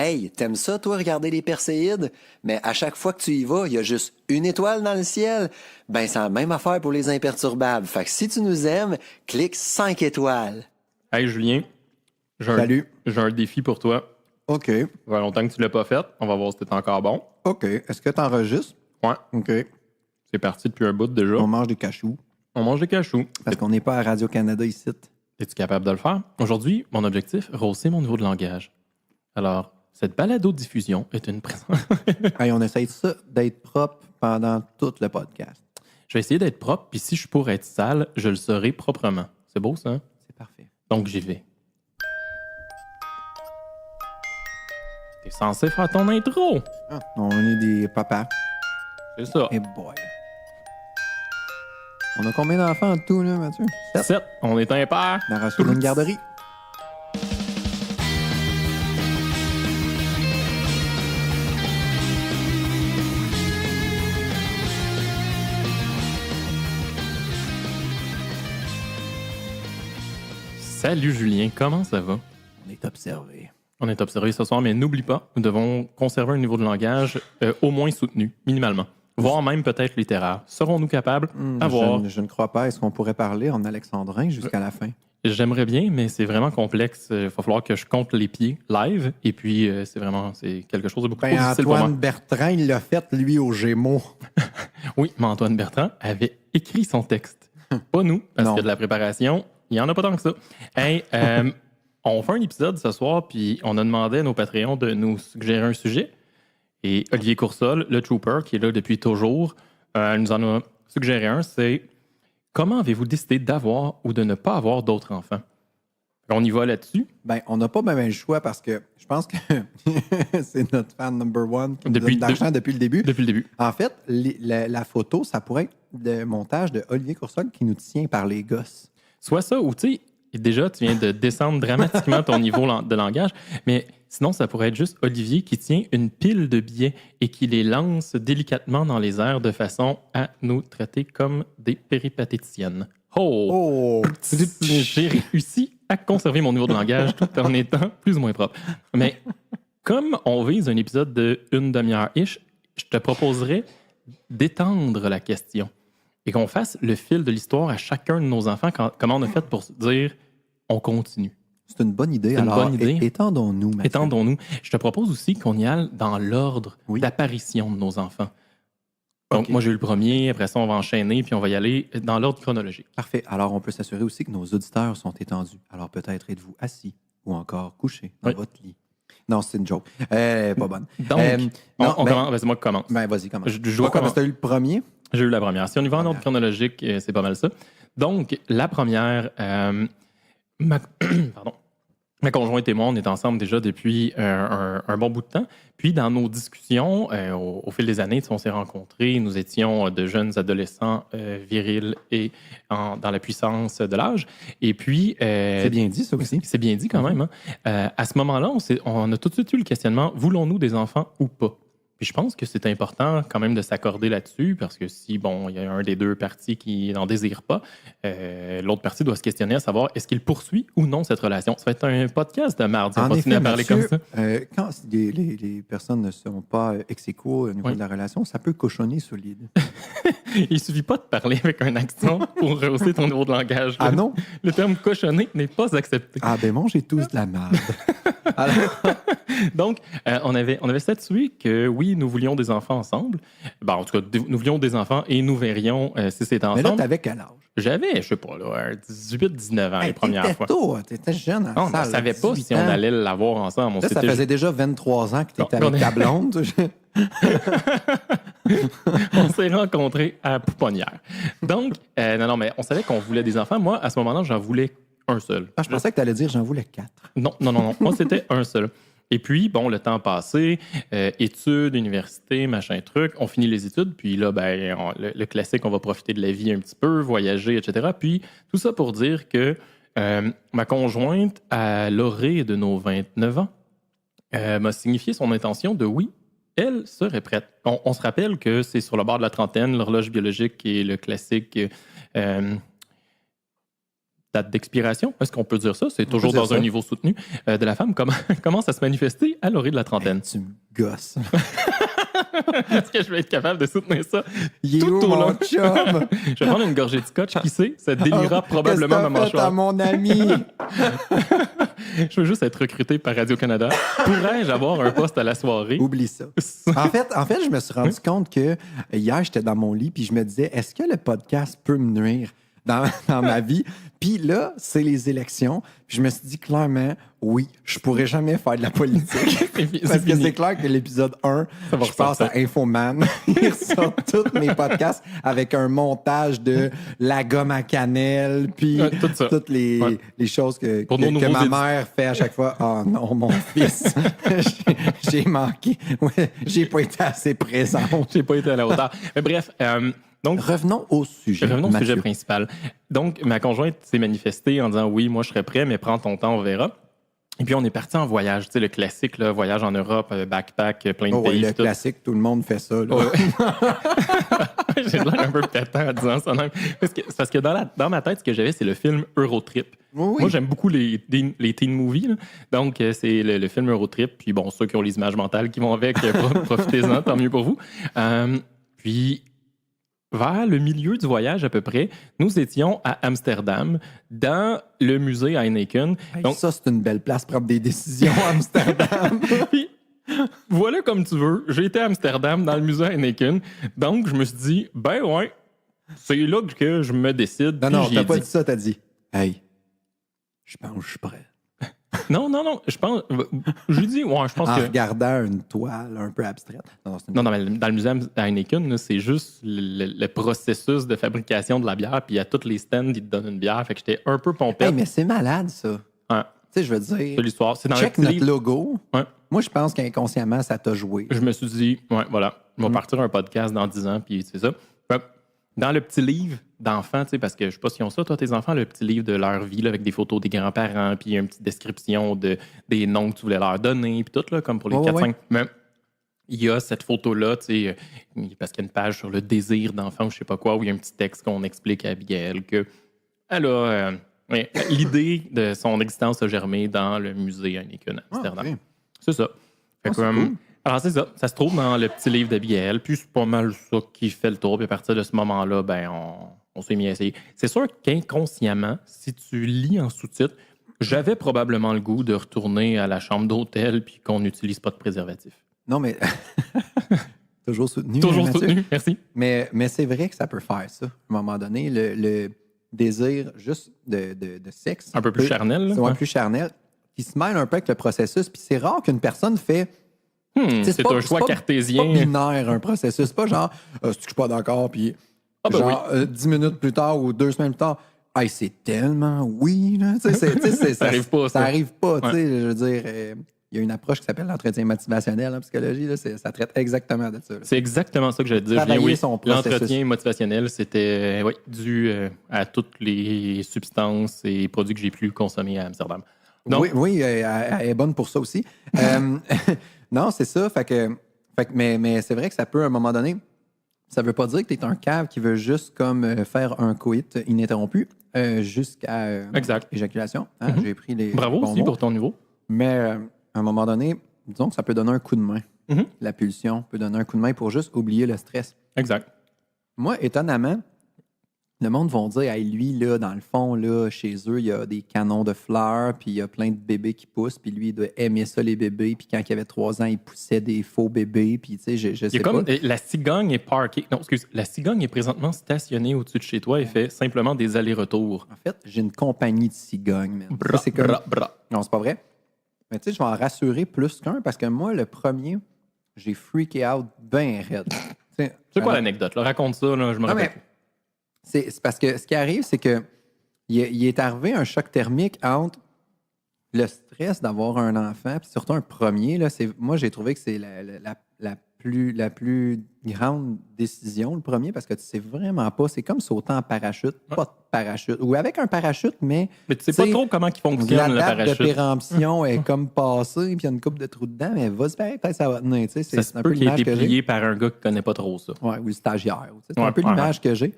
Hey, t'aimes ça, toi, regarder les Perséides? Mais à chaque fois que tu y vas, il y a juste une étoile dans le ciel. Ben, c'est la même affaire pour les imperturbables. Fait que si tu nous aimes, clique 5 étoiles. Hey Julien, Salut. J'ai un défi pour toi. OK. Ça fait longtemps que tu l'as pas fait. On va voir si t'es encore bon. OK. Est-ce que tu enregistres? Ouais, OK. c'est parti depuis un bout déjà. On mange des cachous. On mange des cachous. Parce qu'on n'est pas à Radio-Canada ici. Es-tu capable de le faire? Aujourd'hui, mon objectif, rehausser mon niveau de langage. Alors, cette balado-diffusion est une présence. Hey, on essaye ça d'être propre pendant tout le podcast. Je vais essayer d'être propre, puis si je pourrais être sale, je le serai proprement. C'est beau, ça? Hein? C'est parfait. Donc, j'y vais. T'es censé faire ton intro. Ah, on est des papas. C'est ça. Et boy. On a combien d'enfants en tout, là, Mathieu? 7. On est impair. On a reçu d'une garderie. Salut Julien, comment ça va? On est observé. On est observé ce soir, mais n'oublie pas, nous devons conserver un niveau de langage au moins soutenu, minimalement, voire même peut-être littéraire. Serons-nous capables d'avoir... Je ne crois pas. Est-ce qu'on pourrait parler en alexandrin jusqu'à la fin? J'aimerais bien, mais c'est vraiment complexe. Il va falloir que je compte les pieds live, et puis c'est quelque chose de beaucoup plus difficile pour moi. Antoine Bertrand, il l'a fait, lui, aux Gémeaux. Oui, mais Antoine Bertrand avait écrit son texte. Pas nous, parce Non. qu'il y a de la préparation. Il n'y en a pas tant que ça. Hey, on fait un épisode ce soir, puis on a demandé à nos Patreons de nous suggérer un sujet. Et Olivier Coursol, le trooper, qui est là depuis toujours, nous en a suggéré un, c'est comment avez-vous décidé d'avoir ou de ne pas avoir d'autres enfants? On y va là-dessus. Ben, on n'a pas même le choix parce que je pense que c'est notre fan number one qui nous donne de l'argent depuis le début. Depuis le début. En fait, la photo, ça pourrait être le montage de Olivier Coursol qui nous tient par les gosses. Soit ça, ou tu sais, déjà, tu viens de descendre dramatiquement ton niveau de langage, mais sinon, ça pourrait être juste Olivier qui tient une pile de billets et qui les lance délicatement dans les airs de façon à nous traiter comme des péripatéticiennes. Oh! J'ai réussi à conserver mon niveau de langage tout en étant plus ou moins propre. Mais comme on vise un épisode de une demi-heure-ish, je te proposerais d'étendre la question et qu'on fasse le fil de l'histoire à chacun de nos enfants, comment on a fait pour se dire on continue. C'est une bonne idée. C'est une bonne idée. Étendons-nous, Mathieu. Étendons-nous. Je te propose aussi qu'on y aille dans l'ordre d'apparition de nos enfants. Donc, moi, j'ai eu le premier, après ça, on va enchaîner, puis on va y aller dans l'ordre chronologique. Parfait. Alors, on peut s'assurer aussi que nos auditeurs sont étendus. Alors, peut-être êtes-vous assis ou encore couché dans votre lit. Non, c'est une joke. Pas bonne. Donc, on commence. C'est moi qui commence. Ben, vas-y, commence. Je dois commencer. Tu as eu le premier? J'ai eu la première. Si on y va en ordre chronologique, c'est pas mal ça. Donc, la première, ma conjointe et moi, on est ensemble déjà depuis un bon bout de temps. Puis, dans nos discussions, au fil des années, on s'est rencontrés. Nous étions de jeunes adolescents virils et dans la puissance de l'âge. Et puis... c'est bien dit, ça aussi. C'est bien dit quand même. Hein? À ce moment-là, on a tout de suite eu le questionnement, voulons-nous des enfants ou pas? Puis je pense que c'est important quand même de s'accorder là-dessus parce que si, bon, il y a un des deux parties qui n'en désire pas, l'autre partie doit se questionner à savoir est-ce qu'il poursuit ou non cette relation. Ça va être un podcast de mardi. On continue à parler comme ça. Quand les personnes ne sont pas ex aequo au niveau de la relation, ça peut cochonner solide. Il suffit pas de parler avec un accent pour rehausser ton niveau de langage. Ah non? Le terme cochonner n'est pas accepté. Ah ben mangez tous de la merde. Donc, on avait statué que oui, nous voulions des enfants ensemble. Ben, en tout cas, nous voulions des enfants et nous verrions si c'était ensemble. Mais là, t'avais quel âge? J'avais, je sais pas, 18-19 ans les premières fois. T'étais jeune. On ne savait pas si on allait l'avoir ensemble. Là, ça faisait déjà 23 ans que t'étais avec ta blonde. On s'est rencontrés à Pouponnière. Donc, non, mais on savait qu'on voulait des enfants. Moi, à ce moment-là, j'en voulais un seul. Ah, je pensais que tu allais dire j'en voulais 4. Non. Moi, c'était un seul. Et puis, bon, le temps passé, études, université, machin truc, on finit les études, puis là, ben, le classique, on va profiter de la vie un petit peu, voyager, etc. Puis, tout ça pour dire que ma conjointe, à l'orée de nos 29 ans, m'a signifié son intention de oui, elle serait prête. On se rappelle que c'est sur le bord de la trentaine, l'horloge biologique et le classique date d'expiration, est-ce qu'on peut dire ça? C'est toujours dire dans ça. un niveau soutenu de la femme, commence à se manifester à l'orée de la trentaine. Tu me gosses. Est-ce que je vais être capable de soutenir ça? Il est Tout où, au mon long. chum? Je vais prendre une gorgée de scotch, qui sait? Ça délira probablement ma Qu'est-ce que t'as fait à mâchoire. mon ami? Je veux juste être recruté par Radio-Canada. Pourrais-je avoir un poste à la soirée? Oublie ça. En fait, je me suis rendu compte que hier, j'étais dans mon lit puis je me disais, est-ce que le podcast peut me nuire dans ma vie? Puis là, c'est les élections. Puis je me suis dit clairement, oui, je pourrais jamais faire de la politique. Parce que c'est clair que l'épisode 1, Ça va je passe à ressortir. Infoman. Il ressort tous mes podcasts avec un montage de la gomme à cannelle, puis Ouais, tout ça. toutes les, Ouais. les choses que Pour nos que nouveaux ma éditeurs. mère fait à chaque fois. Oh non, mon fils, j'ai manqué. Ouais, j'ai pas été assez présent. J'ai pas été à la hauteur. Mais bref, donc, Revenons au sujet. revenons au Mathieu. sujet principal. Donc, ma conjointe s'est manifestée en disant oui, moi je serais prêt, mais prends ton temps, on verra. Et puis, on est parti en voyage, tu sais, le classique, là, voyage en Europe, backpack, plein de Oh, ouais, pays. le tout. classique, tout le monde fait ça. Là. Ouais. J'ai l'air un peu pétant en disant ça même. Parce que dans ma tête, ce que j'avais, c'est le film Eurotrip. Oui. Moi, j'aime beaucoup les teen movies. Là. Donc, c'est le film Eurotrip. Puis, bon, ceux qui ont les images mentales qui vont avec, profitez-en, tant mieux pour vous. Puis, vers le milieu du voyage à peu près, nous étions à Amsterdam, dans le musée Heineken. Hey, Donc, ça, c'est une belle place pour prendre des décisions à Amsterdam. puis, voilà comme tu veux, j'ai été à Amsterdam dans le musée Heineken. Donc, je me suis dit, ben ouais, c'est là que je me décide. Non, Puis non, j'y t'as ai pas dit. dit ça, t'as dit, hey, je pense que je suis prêt. Non, je pense. J'ai dit, ouais, je pense En que. regardant une toile un peu abstraite. Non, c'est une... Non, mais dans le musée Heineken, là, c'est juste le processus de fabrication de la bière. Puis à tous les stands, ils te donnent une bière. Fait que j'étais un peu pompette. Hey, mais c'est malade, ça. Ouais, Tu sais, je veux dire, c'est l'histoire. C'est dans check le petit notre livre. logo. Ouais. Moi, je pense qu'inconsciemment, ça t'a joué. Je me suis dit, ouais, voilà, je vais partir un podcast dans 10 ans, puis c'est ça. Fait que dans le petit livre d'enfants, tu sais, parce que je sais pas si ont ça, toi, tes enfants, le petit livre de leur vie, là, avec des photos des grands-parents, puis une petite description des noms que tu voulais leur donner, puis tout, là, comme pour les Ouais, 4-5. ouais. Mais il y a cette photo-là, tu sais, parce qu'il y a une page sur le désir d'enfant ou je sais pas quoi, où il y a un petit texte qu'on explique à Abigail que elle a. Ouais, l'idée de son existence a germé dans le musée Heineken à Amsterdam. Ah, ok. C'est ça. Fait que, c'est cool. alors, c'est ça. Ça se trouve dans le petit livre d'Abigail. Puis, c'est pas mal ça qui fait le tour. Puis, à partir de ce moment-là, ben, on s'est mis à essayer. C'est sûr qu'inconsciemment, si tu lis en sous-titre, j'avais probablement le goût de retourner à la chambre d'hôtel puis qu'on n'utilise pas de préservatif. Non, mais... Toujours soutenu. Toujours Mathieu. soutenu. Merci. Mais c'est vrai que ça peut faire ça. À un moment donné, le désir juste de sexe. Un peu plus charnel. là. C'est plus charnel. Qui se mêle un peu avec le processus. Puis c'est rare qu'une personne fait... C'est pas- un choix c'est pas cartésien. binaire, un processus. C'est pas genre, si je suis pas d'accord, puis Ah, ben genre, 10 minutes plus tard ou 2 semaines plus tard, hey, c'est tellement oui. Là. Tu sais, Ça arrive pas, ça. Ça arrive pas. tu Ouais. sais, je veux dire, il y a une approche qui s'appelle l'entretien motivationnel en psychologie. Là, ça traite exactement de ça. là. C'est exactement ça que j'allais dire. Travailler Julien. Oui, son processus. l'entretien motivationnel, c'était dû à toutes les substances et produits que j'ai pu consommer à Amsterdam. Donc, Oui, elle est bonne pour ça aussi. Non, c'est ça. Mais c'est vrai que ça peut, à un moment donné, ça veut pas dire que tu es un cave qui veut juste comme faire un coït ininterrompu jusqu'à Exact. éjaculation. Hein? J'ai pris les bravo bons aussi mots. pour ton niveau. Mais à un moment donné, disons que ça peut donner un coup de main. Mhm. La pulsion peut donner un coup de main pour juste oublier le stress. Exact. Moi, étonnamment, le monde va dire, hey, lui, là, dans le fond, là, chez eux, il y a des canons de fleurs, puis il y a plein de bébés qui poussent, puis lui, il doit aimer ça, les bébés, puis quand il avait 3 ans, il poussait des faux bébés, puis tu sais, je Il y sais a comme pas. la cigogne est parkée. Non, excuse. La cigogne est présentement stationnée au-dessus de chez toi et fait simplement des allers-retours. En fait, j'ai une compagnie de cigognes, man. Ça, Bra, c'est comme... bra, bra. Non, c'est pas vrai. Mais tu sais, je vais en rassurer plus qu'un, parce que moi, le premier, j'ai freaké out bien raide. C'est quoi l'anecdote? Là? Raconte ça, là, je me Non, rappelle. mais c'est parce que ce qui arrive, c'est que il est arrivé un choc thermique entre le stress d'avoir un enfant, puis surtout un premier. Là, moi, j'ai trouvé que c'est la plus grande décision, le premier, parce que tu sais vraiment pas. C'est comme sauter en parachute, pas de parachute. Ou avec un parachute, mais Mais tu sais pas trop comment il la fonctionne, le date de parachute. péremption est comme passée, puis il y a une coupe de trous dedans, mais vas-y, peut-être ça va tenir. Tu sais, Ça c'est se un peut peu qu'il ait l'image été que j'ai. plié par un gars qui connaît pas trop ça. Ouais, ou le stagiaire. Tu sais, c'est Ouais, un peu ouais, l'image que j'ai.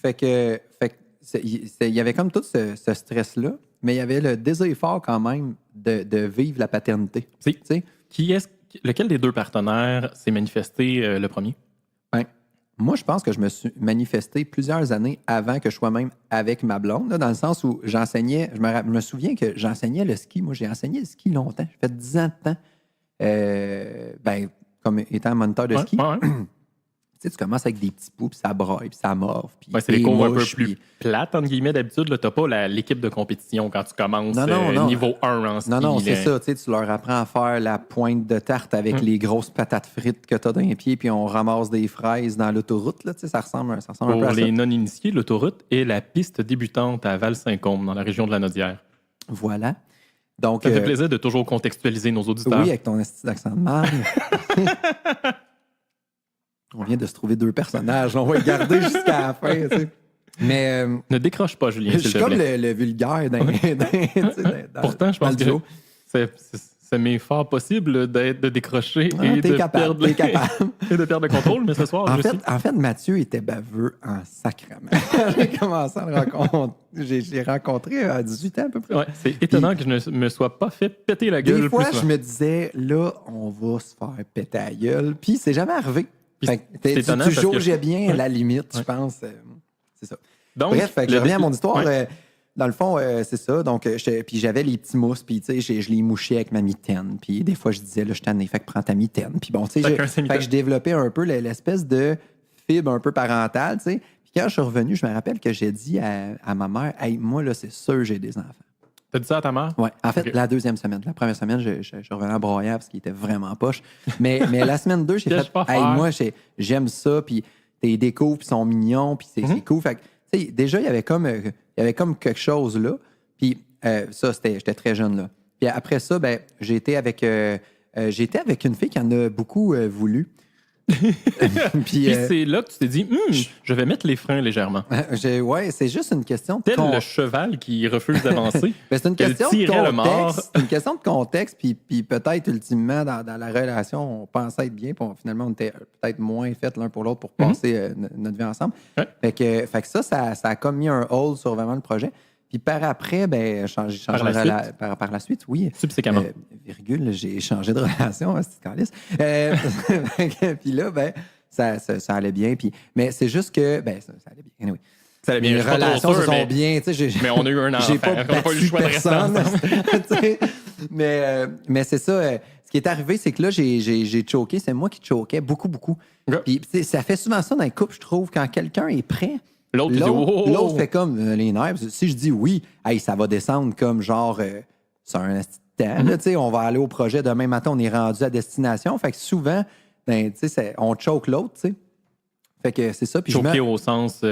fait que il y avait comme tout ce stress-là, mais il y avait le désir fort quand même de vivre la paternité. C'est- Tu sais? Lequel des deux partenaires s'est manifesté le premier? Ben, moi, je pense que je me suis manifesté plusieurs années avant que je sois même avec ma blonde, là, dans le sens où j'enseignais, je me souviens que j'enseignais le ski. Moi, j'ai enseigné le ski longtemps. J'ai fait 10 ans de temps, comme étant moniteur de ski. Ouais. Tu sais, tu commences avec des petits poux, puis ça braille, puis ça morve. Puis Ouais, c'est des t'es cours un peu mouche, plus puis- plates, entre guillemets, d'habitude. Tu n'as pas l'équipe de compétition quand tu commences Non. niveau 1 en ski. Non, c'est là. ça. Tu leur apprends à faire la pointe de tarte avec les grosses patates frites que tu as dans les pieds, puis on ramasse des fraises dans l'autoroute. Là, tu sais, ça ressemble un peu Pour à les ça. non-initiés, l'autoroute est la piste débutante à Val-Saint-Côme, dans la région de la Nodière. Voilà. Donc, Ça me fait plaisir de toujours contextualiser nos auditeurs. oui, avec ton esti d'accent de marde. On vient de se trouver deux personnages. On va les garder jusqu'à la fin. Tu sais. Mais Ne décroche pas, Julien, je s'il suis te comme plaît. le vulgaire dans Pourtant, je pense que ça m'est fort possible de décrocher et, t'es de capable, perdre, t'es capable. et de perdre le contrôle, mais ce soir, je sais. En fait, Mathieu était baveux en sacrement. J'ai commencé à le rencontrer. J'ai rencontré à 18 ans à peu près. Ouais, c'est étonnant que je ne me sois pas fait péter la gueule Des fois, plus je souvent. me disais, là, on va se faire péter la gueule. Puis c'est jamais arrivé. Puis Fait que c'est tu étonnant parce que- jaugeais bien à la limite, je pense. C'est ça. Donc, Bref, fait que je reviens à mon histoire. Ouais. Dans le fond, c'est ça. Donc, puis j'avais les petits mousses, puis tu sais, je les mouchais avec ma mitaine. Puis des fois, je disais, là, je suis tanné, fait que prends ta mitaine. Puis bon, tu sais, Chacun ses fait que mitaines. je développais un peu l'espèce de fibre un peu parentale, tu sais. Puis quand je suis revenu, je me rappelle que j'ai dit à ma mère, hey, moi, là, c'est sûr, j'ai des enfants. T'as dit ça à ta mère? Ouais. En fait, Ok. la deuxième semaine. La première semaine, je revenais à broyard parce qu'il était vraiment poche. Mais la semaine 2, j'ai Piège fait, pas hey, faire. moi, j'aime ça, puis tes décos, puis ils sont mignons, puis c'est cool. Fait que, tu sais, déjà, il y avait comme quelque chose là. Puis ça, j'étais très jeune là. Puis après ça, ben, j'ai été avec une fille qui en a beaucoup voulu. Puis, Puis c'est là que tu t'es dit, je vais mettre les freins légèrement. ouais, c'est juste une question de Tel le cheval qui refuse d'avancer. Ben, c'est une qu'elle question de tirait le mort. contexte. C'est une question de contexte, puis peut-être ultimement dans la relation, on pensait être bien, puis finalement on était peut-être moins fait l'un pour l'autre pour passer notre vie ensemble. Ouais. Fait que ça a comme mis un hold sur vraiment le projet. Puis par après, ben, j'ai changé Par la suite? par la suite, oui. Subséquemment. Virgule, j'ai changé de relation, c'est calice. Puis là, ben, ça allait bien. Mais c'est juste que, ben, ça allait bien. Anyway. Ça allait bien. Les Je suis pas trop relations se sûr, sont mais- bien. Tu sais, mais on a eu un enfant. J'ai pas On n'a pas eu le battu choix de rester personne. ensemble. Tu sais. Mais c'est ça. Ce qui est arrivé, c'est que là, j'ai choqué. C'est moi qui choquais beaucoup, beaucoup. Ok. Puis tu sais, ça fait souvent ça dans les couples, je trouve, quand quelqu'un est prêt. L'autre, il dit, oh! L'autre fait comme les nerfs. Si je dis oui, hey, ça va descendre comme genre sur un esti de temps. Là, tu sais, on va aller au projet demain matin, on est rendu à destination. Fait que souvent, ben, tu sais, on choke l'autre. Tu sais. Fait que c'est ça. Puis Choqué au sens...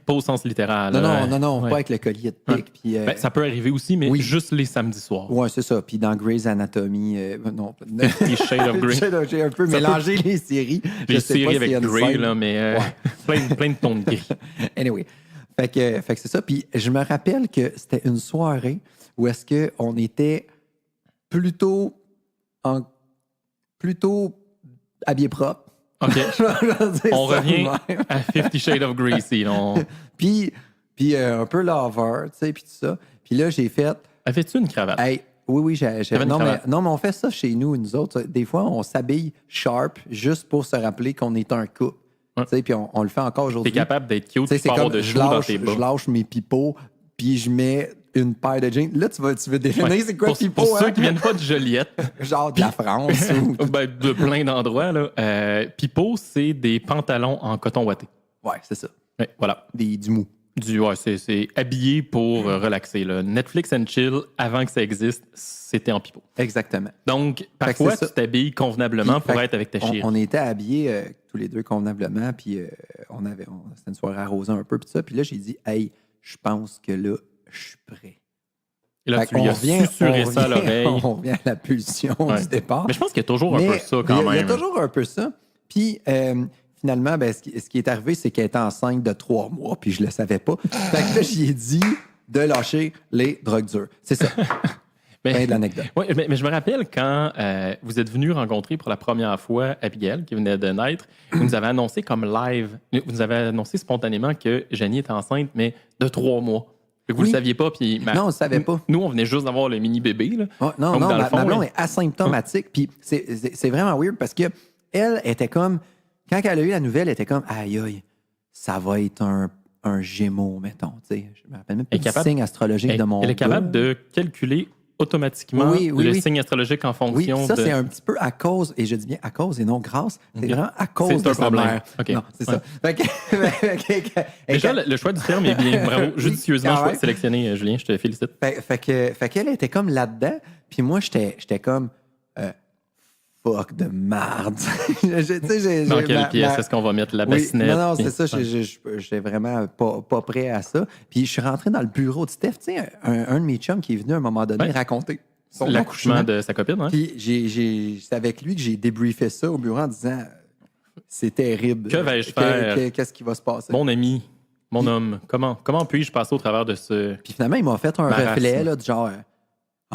pas au sens littéral. Non, Ouais. pas avec le collier de pique. Puis, Ben, ça peut arriver aussi, mais oui. juste les samedis soirs. ouais, c'est ça. Puis dans Grey's Anatomy, non. Les Shades of Grey. J'ai un peu mélangé les séries. Les Je sais séries pas avec s'il y a une Grey, scène. là, mais plein de tons de gris. Anyway. Fait que c'est ça. Puis je me rappelle que c'était une soirée où est-ce qu'on était plutôt habillés propres. OK. Je vais dire On ça revient de même. à 50 Shades of Grey ici. Puis un peu lover, tu sais, puis tout ça. Puis là, j'ai fait... Avais-tu une cravate? Hey, oui, T'avais une non, cravate. mais on fait ça chez nous, nous autres. Des fois, on s'habille sharp juste pour se rappeler qu'on est un couple. Ouais. Tu sais, puis on le fait encore T'es aujourd'hui. capable d'être cute, Tu sais, tu c'est peux avoir comme de je cheveux dans lâche, tes bas. je lâche mes pipeaux, puis je mets une paire de jeans. Là, tu veux définir Ouais. c'est quoi pour, pipeau, pour hein? ceux qui viennent pas de Joliette, Genre de la France. ou... ben, de plein d'endroits, là, pipeau, c'est des pantalons en coton ouaté. Ouais, c'est ça. Ouais, voilà. Du mou. C'est habillé pour relaxer. Là. Netflix and chill, avant que ça existe, c'était en pipeau. Exactement. Donc, parfois, c'est ça. tu t'habilles convenablement Puis, pour fait être avec ta on, chérie. on était habillés tous les deux convenablement, puis c'était une soirée arrosée un peu, puis ça. Puis là, j'ai dit, hey, je pense que là, je suis prêt. Et là, Fait tu lui qu'on as susurré ça à l'oreille. On revient à la pulsion Ouais. du départ. Mais je pense qu'il y a toujours un Mais peu ça quand il y a même. toujours un peu ça. Puis finalement, ben, ce qui est arrivé, c'est qu'elle était enceinte de 3 mois, puis je le savais pas. Fait que là, j'y ai dit de lâcher les drogues dures. C'est ça. Fin de l'anecdote. Oui, mais je me rappelle quand vous êtes venu rencontrer pour la première fois Abigail, qui venait de naître, vous nous avez annoncé comme live, vous nous avez annoncé spontanément que Janie est enceinte, mais de 3 mois. Fait que vous ne Oui. le saviez pas. Puis, Non, on ne savait pas. Nous, on venait juste d'avoir le mini-bébé. Là. Oh, non, Donc, non, dans le ma fond, blonde là- est asymptomatique. Puis c'est vraiment weird parce que elle était comme, quand elle a eu la nouvelle, elle était comme, aïe, aïe, ça va être un gémeau, mettons. Tu sais, je me rappelle même pas Elle est du capable- signe astrologique Elle, de mon elle est capable gars. de calculer automatiquement Oui, oui, le oui. signe astrologique en Oui, fonction ça, de... c'est un petit peu à cause, et je dis bien à cause et non grâce, c'est Ok. vraiment à cause C'est de un sa problème. mère. Ok. Non, c'est Ouais. ça. Fait que- Déjà, le choix du terme est bien. Bravo. Oui, Judicieusement quand même. sélectionné, Julien. Je te félicite. Fait qu'elle était comme là-dedans, puis moi, j'étais comme fuck de merde. Tu sais, Dans quelle ma- pièce ma- est-ce qu'on va mettre la Oui, bassinette? non, puis- c'est ça. J'étais vraiment pas prêt à ça. Puis je suis rentré dans le bureau de Steph, tu sais, un de mes chums qui est venu à un moment donné Ouais. raconter son L'accouchement accouchement. de sa copine, hein? Puis c'est avec lui que j'ai débriefé ça au bureau en disant c'est terrible. Que vais-je faire? Qu'est-ce qui va se passer? Mon ami, mon homme, comment puis-je passer au travers de ce... Puis finalement, il m'a fait un Marasme. reflet là, du genre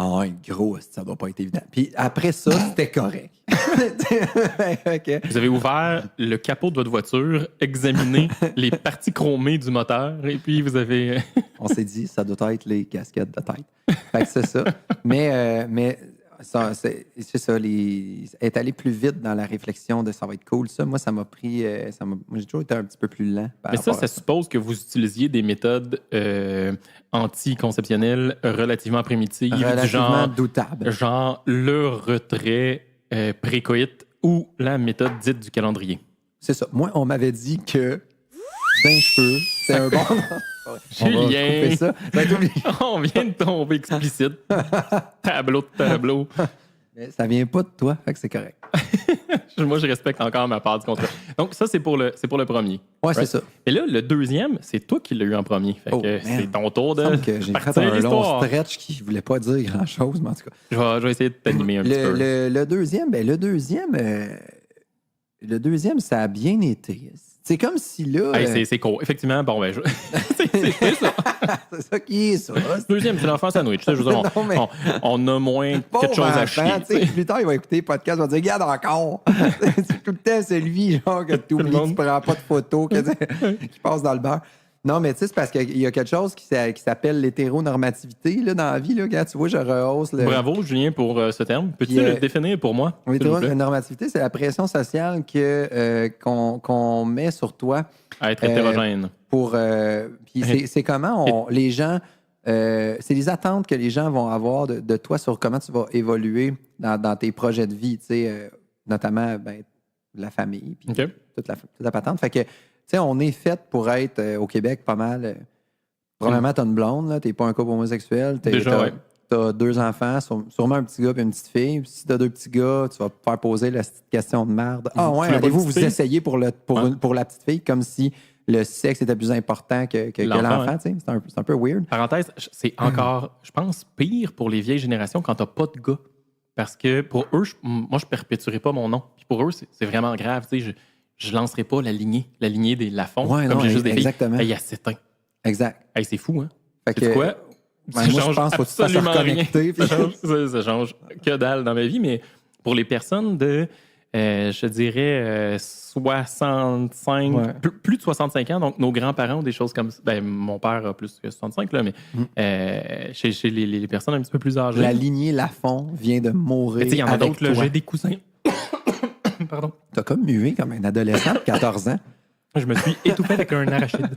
ah ouais, gros, ça doit pas être évident. Puis après ça, c'était correct. Ok. Vous avez ouvert le capot de votre voiture, examiné les parties chromées du moteur, et puis vous avez... On s'est dit, ça doit être les casquettes de tête. Fait que c'est ça. Mais ça, c'est ça. Elle est allée plus vite dans la réflexion de ça va être cool. Ça, moi, ça m'a pris. Moi, j'ai toujours été un petit peu plus lent. par Mais ça, rapport ça à suppose que vous utilisiez des méthodes anticonceptionnelles relativement primitives, du relativement doutable. genre le retrait précoït ou la méthode dite du calendrier. C'est ça. Moi, on m'avait dit que d'un cheveu, c'est un bon. On va Julien! couper ça. Ça va être obligé. On vient de tomber explicite. Tableau de tableau. Mais ça vient pas de toi, fait que c'est correct. Moi, je respecte encore ma part du contrat. Donc, ça, c'est pour le premier. Ouais, c'est Right? ça. Et là, le deuxième, c'est toi qui l'as eu en premier. Fait Oh, que man. c'est ton tour Il me de semble que j'ai partir fait un long l'histoire. stretch qui voulait pas dire grand-chose, mais en tout cas. Je vais essayer de t'animer un petit peu. Le deuxième, le deuxième, ça a bien été. C'est comme si là. Hey, c'est court. Effectivement, bon, ben, c'est ça. c'est ça qui est ça. Deuxième, c'est l'enfant sandwich. Tu sais, je veux dire, Non, mais- on a moins Pauvre quelque chose à enfant, chier. tu sais, plus tard, il va écouter le podcast, il va dire regarde encore. C'est tout le temps celui genre que tu oublies, monde. tu prends pas de photos, qui passe dans le beurre. Non, mais tu sais, c'est parce qu'il y a quelque chose qui s'appelle l'hétéronormativité là, dans la vie. Là. Regarde, tu vois, je rehausse le. Bravo, Julien, pour ce terme. Peux-tu Puis, le définir pour moi? s'il vous plaît? L'hétéronormativité, c'est la pression sociale qu'on met sur toi. À être hétérogène. Puis c'est comment les gens. C'est les attentes que les gens vont avoir de toi sur comment tu vas évoluer dans tes projets de vie, tu sais, notamment la famille, puis OK. toute la patente. Fait que, tu sais, on est fait pour être au Québec pas mal. Premièrement, t'as une blonde, là, t'es pas un couple homosexuel. Déjà, ouais. T'as 2 enfants, sûrement un petit gars et une petite fille. Puis si t'as 2 petits gars, tu vas te faire poser la petite question de merde. Ah ouais, Tu veux pas allez-vous une petite vous fille? essayer pour la petite fille comme si le sexe était plus important que L'enfant, l'enfant, tu sais? C'est un peu weird. Parenthèse, c'est encore, je pense, pire pour les vieilles générations quand t'as pas de gars. Parce que pour eux, moi, je perpétuerai pas mon nom. Puis pour eux, c'est vraiment grave. Tu sais, je lancerai pas la lignée des Lafont, Ouais, comme non, j'ai juste des exactement. filles. Hey, elle s'éteint. Exact. Hey, c'est fou, hein? Fait C'est quoi? ben, moi, je pense qu'il faut que tu fasses absolument rien. reconnecter. Ça change que dalle dans ma vie, mais pour les personnes de, je dirais, 65, Ouais. plus de 65 ans, donc nos grands-parents ont des choses comme ça. Ben, mon père a plus que 65, là, mais chez les personnes un petit peu plus âgées. La lignée Lafont vient de mourir. Mais tu sais, il y en a avec d'autres, là, toi. j'ai des cousins. Pardon. T'as comme mué comme un adolescent de 14 ans. Je me suis étouffé avec un arachide.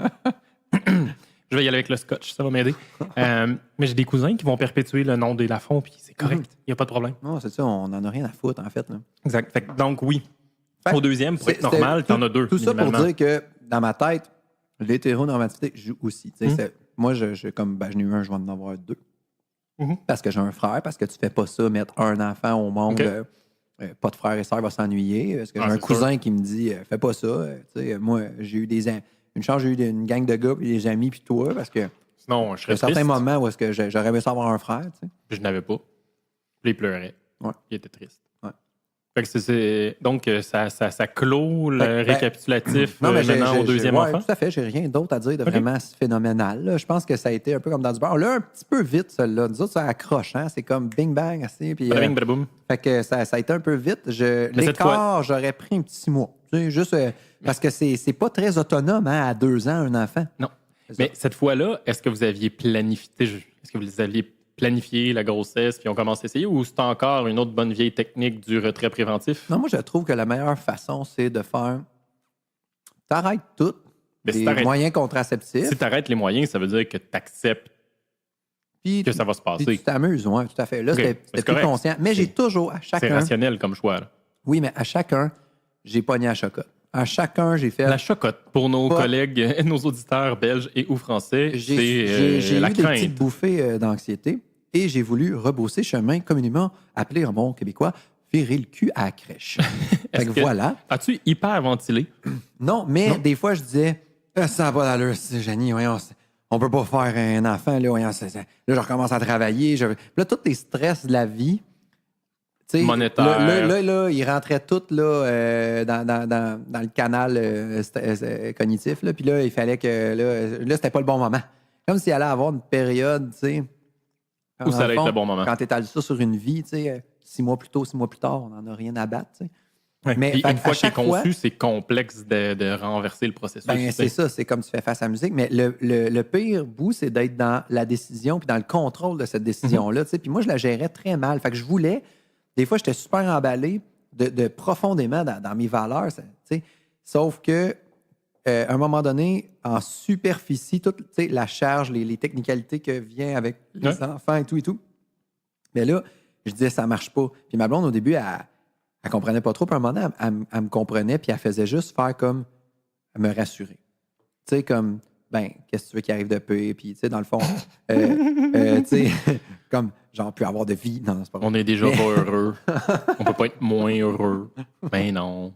Je vais y aller avec le scotch, ça va m'aider. Mais j'ai des cousins qui vont perpétuer le nom des Lafont, puis c'est correct, il n'y a pas de problème. Non, c'est ça, on n'en a rien à foutre, en fait. Là. Exact. Fait que, donc, oui. Fait Au deuxième, pour être c'était normal, t'en tout- as 2. Tout ça pour minimalement. dire que dans ma tête, l'hétéronormativité joue aussi. Tu sais, moi, je n'ai eu un, je vais en avoir 2. Parce que j'ai un frère, parce que tu fais pas ça, mettre un enfant au monde, OK. pas de frère et sœur va s'ennuyer. Parce que j'ai un c'est cousin qui me dit fais pas ça. Tu sais, moi, j'ai eu une chance, j'ai eu une gang de gars, puis des amis, puis toi, parce que Sinon, je il y serais a certains triste. moments où est-ce que j'aurais aimé ça avoir un frère. Tu sais. Je n'avais pas. Puis il pleurait. Ouais. Il était triste. Ouais. Fait que donc, ça clôt le récapitulatif maintenant au deuxième ouais, enfant? Tout à fait. J'ai rien d'autre à dire de vraiment phénoménal. Là. Je pense que ça a été un peu comme dans du beurre. Là, un petit peu vite, celle-là. Nous autres, ça accroche. Hein? C'est comme bing-bang. Puis, Bada-bing, bada-boum. fait que ça a été un peu vite. Mais cette L'écart, j'aurais pris un petit 6 mois. Tu sais, juste parce que c'est pas très autonome hein, à 2 ans, un enfant. Non. Mais cette fois-là, est-ce que vous aviez planifié la grossesse puis on commence à essayer ou c'est encore une autre bonne vieille technique du retrait préventif? Non, moi, je trouve que la meilleure façon, c'est de faire. T'arrêtes tout. Mais Les moyens contraceptifs. Si tu arrêtes les moyens, ça veut dire que tu acceptes que ça va se passer. Puis tu t'amuses, oui, tout à fait. Là, Okay. c'était plus conscient. Mais j'ai toujours, à chacun. C'est rationnel comme choix. Là. Oui, mais à chacun, j'ai pogné à chocotte. À chacun, j'ai fait. La chocotte, pour nos collègues, nos auditeurs belges et ou français, j'ai la eu des crainte. petites bouffées d'anxiété et j'ai voulu rebosser chemin, communément appelé en bon québécois, virer le cul à la crèche. Fait que voilà. As-tu hyperventilé? Non, mais des fois, je disais, ça n'a pas d'allure, Jenny, voyons, on peut pas faire un enfant, là, voyons, là, je recommence à travailler. Là, tous les stress de la vie, monétaire. Là, il rentrait tout là, dans le canal cognitif. Là, puis là, il fallait que. Là, c'était pas le bon moment. Comme s'il allait avoir une période, tu sais. Où ça allait être le bon moment. Quand tu étales ça sur une vie, tu sais, 6 mois plus tôt, 6 mois plus tard, on n'en a rien à battre, tu sais. Ouais. Mais une fois que c'est conçu, c'est complexe de renverser le processus. C'est ça, c'est comme tu fais face à la musique. Mais le pire bout, c'est d'être dans la décision puis dans le contrôle de cette décision-là. Puis moi, je la gérais très mal. Fait que je voulais. Des fois, j'étais super emballé de profondément dans mes valeurs. Sauf que à un moment donné, en superficie, toute la charge, les technicalités que vient avec les enfants et tout. Mais là, je disais, ça marche pas. Puis ma blonde, au début, elle comprenait pas trop. Puis à un moment donné, elle me comprenait, puis elle faisait juste faire comme me rassurer. Tu sais, comme, qu'est-ce que tu veux qu'il arrive de peu? Puis, tu sais, dans le fond, tu sais, comme, genre, plus avoir de vie. Non, c'est pas vrai. On est déjà pas heureux. On peut pas être moins heureux. Ben non.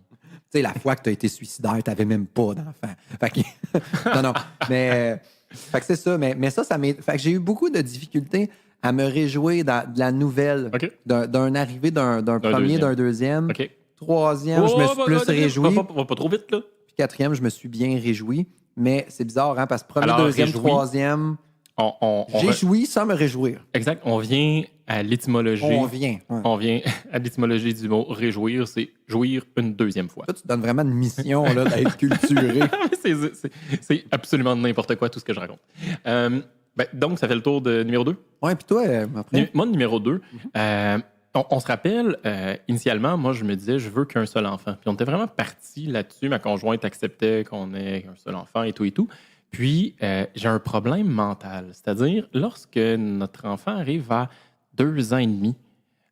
Tu sais, la fois que tu as été suicidaire, tu n'avais même pas d'enfant. Fait que, non. Mais, fait que c'est ça. Mais ça fait que j'ai eu beaucoup de difficultés à me réjouir de la nouvelle, d'un arrivé d'un premier, d'un deuxième. Troisième, je me suis plus réjoui. Va pas trop vite, là. Puis quatrième, je me suis bien réjoui. Mais c'est bizarre, hein, parce que premier, alors, deuxième, troisième, j'ai joui sans me réjouir. Exact. On vient à l'étymologie. On vient à l'étymologie du mot réjouir, c'est jouir une deuxième fois. Toi, tu te donnes vraiment une mission là, d'être culturé. C'est absolument n'importe quoi, tout ce que je raconte. Donc, ça fait le tour de numéro 2. Oui, puis toi, après? Moi, numéro 2, on se rappelle, initialement, moi, je me disais, je veux qu'un seul enfant. Puis on était vraiment partis là-dessus. Ma conjointe acceptait qu'on ait un seul enfant et tout. Puis, j'ai un problème mental. C'est-à-dire, lorsque notre enfant arrive à 2 ans et demi,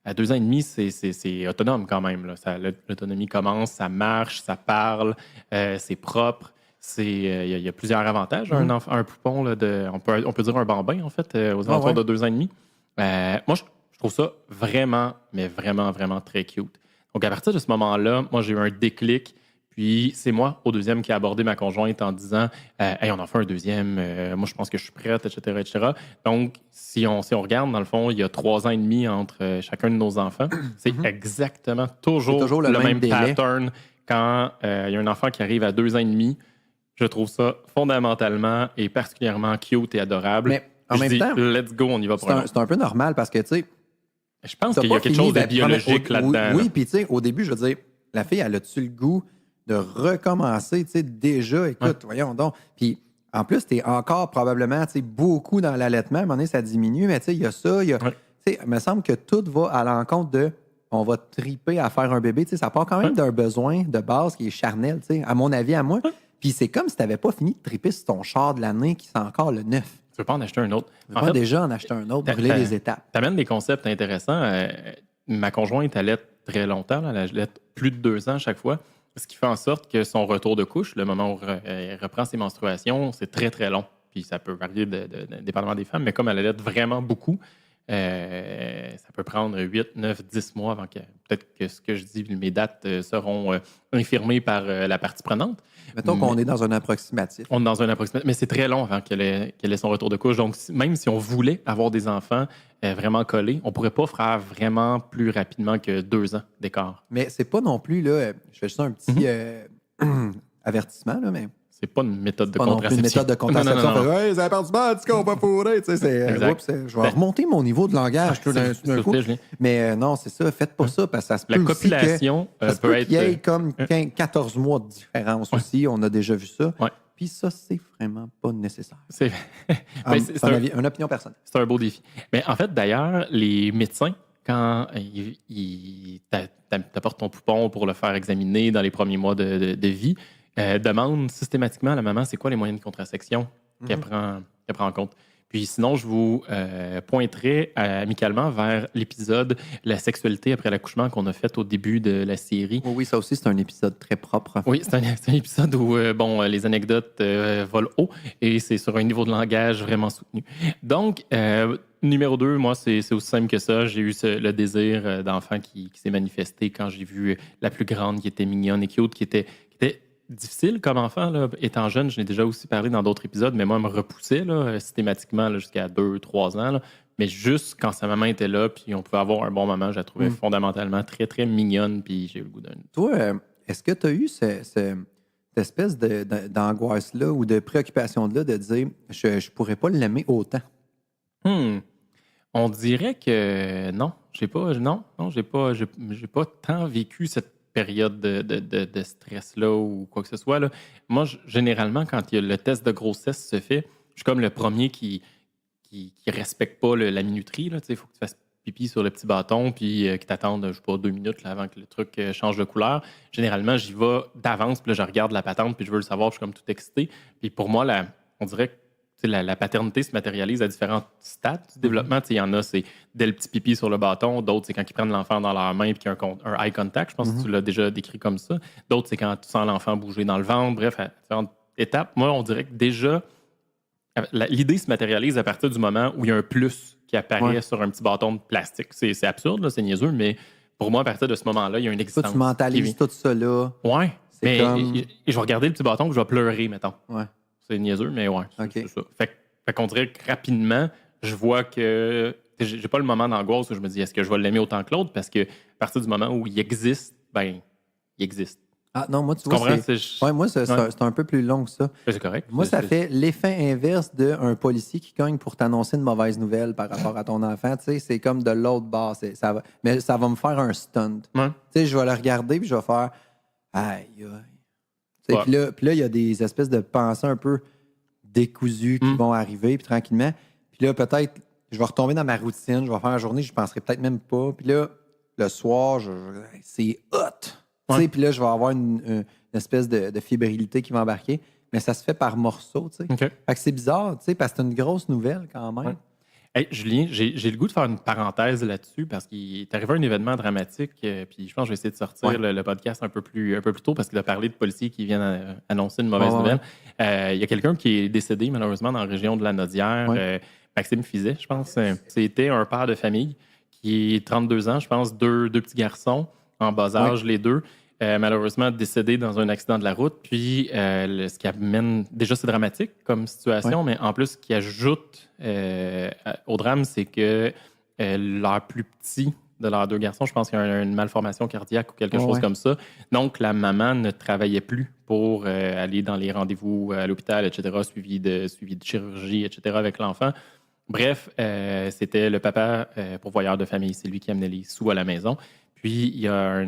à 2 ans et demi, c'est autonome quand même. L'autonomie commence, ça marche, ça parle, c'est propre. Il y a plusieurs avantages. Un poupon, on peut dire un bambin, en fait, aux alentours de 2 ans et demi. Moi, je trouve ça vraiment, mais vraiment, vraiment très cute. Donc, à partir de ce moment-là, moi, j'ai eu un déclic. Puis, c'est moi, au deuxième, qui a abordé ma conjointe en disant hey, on en fait un deuxième. Moi, je pense que je suis prête, etc. Donc, si on regarde, dans le fond, il y a 3 ans et demi entre chacun de nos enfants. C'est exactement toujours le même pattern quand il y a un enfant qui arrive à 2 ans et demi. Je trouve ça fondamentalement et particulièrement cute et adorable. Mais en même temps, let's go, on y va pour c'est un peu normal parce que, tu sais, je pense qu'il y a quelque chose de biologique là-dedans. Oui, puis tu sais, au début, je veux dire, la fille, elle a-tu le goût de recommencer, tu sais, déjà, écoute, voyons donc. Puis, en plus, tu es encore probablement, tu sais, beaucoup dans l'allaitement. À un moment donné, ça diminue, mais tu sais, il y a ça, tu sais, il me semble que tout va à l'encontre de on va triper à faire un bébé, tu sais, ça part quand même d'un besoin de base qui est charnel, tu sais, à mon avis, à moi. Puis c'est comme si tu n'avais pas fini de triper sur ton char de l'année qui sent encore le neuf. Tu veux pas en acheter un autre? Tu veux pas déjà en acheter un autre, brûler les étapes. Tu amènes des concepts intéressants. Ma conjointe allait très longtemps, elle allait plus de 2 ans à chaque fois, ce qui fait en sorte que son retour de couche, le moment où elle reprend ses menstruations, c'est très, très long. Puis ça peut varier dépendamment des femmes, mais comme elle allait vraiment beaucoup, Ça peut prendre 8, 9, 10 mois avant que peut-être que ce que je dis, mes dates seront infirmées par la partie prenante. Mettons qu'on est dans un approximatif. On est dans un approximatif, mais c'est très long avant qu'elle ait son retour de couche. Donc, même si on voulait avoir des enfants vraiment collés, on ne pourrait pas faire vraiment plus rapidement que 2 ans d'écart. Mais c'est pas non plus, là, je fais juste un petit avertissement, là, mais C'est pas une méthode de pas non plus contraception. une méthode de contraception. Non. Hey, les appartements, tu qu'on va fourrer. Tu sais, Exact. je vais remonter mon niveau de langage tout d'un coup. Julien. Mais non, c'est ça. Faites pas ça parce que ça se peut La aussi copulation que, ça se peut peut être... qu'il y ait comme 14 mois de différence aussi. On a déjà vu ça. Ouais. Puis ça, c'est vraiment pas nécessaire. C'est C'est une opinion personnelle. c'est un beau défi. Mais en fait, d'ailleurs, les médecins, quand ils t'apportent ton poupon pour le faire examiner dans les premiers mois de vie, demandent systématiquement à la maman c'est quoi les moyens de contraception qu'elle prend en compte. Puis sinon, je vous pointerai amicalement vers l'épisode La sexualité après l'accouchement qu'on a fait au début de la série. Oui, ça aussi, c'est un épisode très propre. Oui, c'est un épisode où les anecdotes volent haut et c'est sur un niveau de langage vraiment soutenu. Donc, numéro 2, moi, c'est aussi simple que ça. J'ai eu le désir d'enfant qui s'est manifesté quand j'ai vu la plus grande qui était mignonne et cute, qui était difficile comme enfant. Là. Étant jeune, je n'ai déjà aussi parlé dans d'autres épisodes, mais moi, elle me repoussait là, systématiquement là, jusqu'à 2-3 ans. Là. Mais juste quand sa maman était là, puis on pouvait avoir un bon moment, je la trouvais fondamentalement très, très mignonne, puis j'ai eu le goût d'un... Toi, est-ce que tu as eu cette espèce d'angoisse-là ou de préoccupation-là de dire je ne pourrais pas l'aimer autant? On dirait que non. J'ai pas tant vécu cette période de stress-là ou quoi que ce soit. Là. Moi, généralement, quand le test de grossesse se fait, je suis comme le premier qui respecte pas la minuterie. Il faut que tu fasses pipi sur le petit bâton puis qu'il t'attende, je sais pas, 2 minutes là, avant que le truc change de couleur. Généralement, j'y vais d'avance, puis là, je regarde la patente, puis je veux le savoir, puis je suis comme tout excité. Puis pour moi, on dirait que la paternité se matérialise à différents stades du développement. Il y en a, c'est dès le petit pipi sur le bâton. D'autres, c'est quand ils prennent l'enfant dans leurs mains et qu'il y a un eye contact. Je pense que tu l'as déjà décrit comme ça. D'autres, c'est quand tu sens l'enfant bouger dans le ventre. Bref, à différentes étapes. Moi, on dirait que déjà, l'idée se matérialise à partir du moment où il y a un plus qui apparaît sur un petit bâton de plastique. C'est absurde, là, c'est niaiseux, mais pour moi, à partir de ce moment-là, il y a une existence. Toi, tu mentalises tout ça là. Ouais. Mais comme... et je vais regarder le petit bâton et je vais pleurer, mettons. Ouais. C'est niaiseux, mais ouais, c'est OK. ça. Fait qu'on dirait que rapidement, je vois que j'ai pas le moment d'angoisse où je me dis est-ce que je vais l'aimer autant que l'autre parce que à partir du moment où il existe, ben, il existe. Ah non, moi, tu vois, vois, c'est un peu plus long que ça. C'est correct. Moi, ça fait l'effet inverse d'un policier qui cogne pour t'annoncer une mauvaise nouvelle par rapport à ton enfant. Tu sais, c'est comme de l'autre bord. Mais ça va me faire un stunt. Ouais. Tu sais, je vais le regarder puis je vais faire aïe, aïe. Ouais. Puis là, il y a des espèces de pensées un peu décousues qui vont arriver, puis tranquillement. Puis là, peut-être, je vais retomber dans ma routine, je vais faire la journée, je ne penserai peut-être même pas. Puis là, le soir, c'est hot. Puis là, je vais avoir une espèce de fébrilité qui va embarquer. Mais ça se fait par morceaux, tu sais. OK. Fait que c'est bizarre, tu sais, parce que c'est une grosse nouvelle quand même. Ouais. Hey, Julien, j'ai le goût de faire une parenthèse là-dessus parce qu'il est arrivé un événement dramatique, puis je pense que je vais essayer de sortir le podcast un peu plus tôt parce qu'il a parlé de policiers qui viennent annoncer une mauvaise nouvelle. Il y a quelqu'un qui est décédé malheureusement dans la région de la Nodière, Maxime Fizet, je pense. C'était un père de famille qui est 32 ans, je pense, deux petits garçons en bas âge, les deux. Malheureusement décédé dans un accident de la route. Puis, ce qui amène... Déjà, c'est dramatique comme situation, mais en plus, ce qui ajoute au drame, c'est que leur plus petit de leurs 2 garçons, je pense qu'il y a une malformation cardiaque ou quelque chose comme ça. Donc, la maman ne travaillait plus pour aller dans les rendez-vous à l'hôpital, etc., suivi de chirurgie, etc., avec l'enfant. Bref, c'était le papa pourvoyeur de famille. C'est lui qui amenait les sous à la maison. Puis, il y a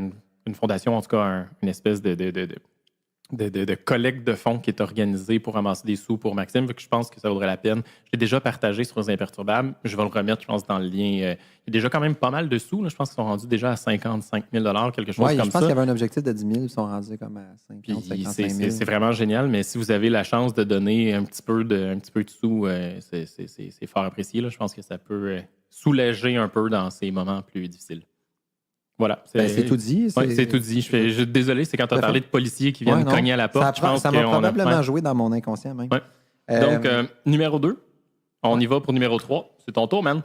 une fondation, en tout cas, une espèce de collecte de fonds qui est organisée pour ramasser des sous pour Maxime. Je pense que ça vaudrait la peine. Je l'ai déjà partagé sur les Imperturbables. Je vais le remettre, je pense, dans le lien. Il y a déjà quand même pas mal de sous. Là. Je pense qu'ils sont rendus déjà à 55 000 quelque chose comme ça. Je pense qu'il y avait un objectif de 10 000. Ils sont rendus comme à 50 55 000. C'est vraiment génial. Mais si vous avez la chance de donner un petit peu de sous, c'est fort apprécié. Là. Je pense que ça peut soulager un peu dans ces moments plus difficiles. Voilà. C'est tout dit. C'est tout dit. Désolé, c'est quand tu as parlé de policiers qui viennent cogner à la porte. Ça m'a probablement joué dans mon inconscient même. Ouais. Donc, numéro 2, on y va pour numéro 3. C'est ton tour, man.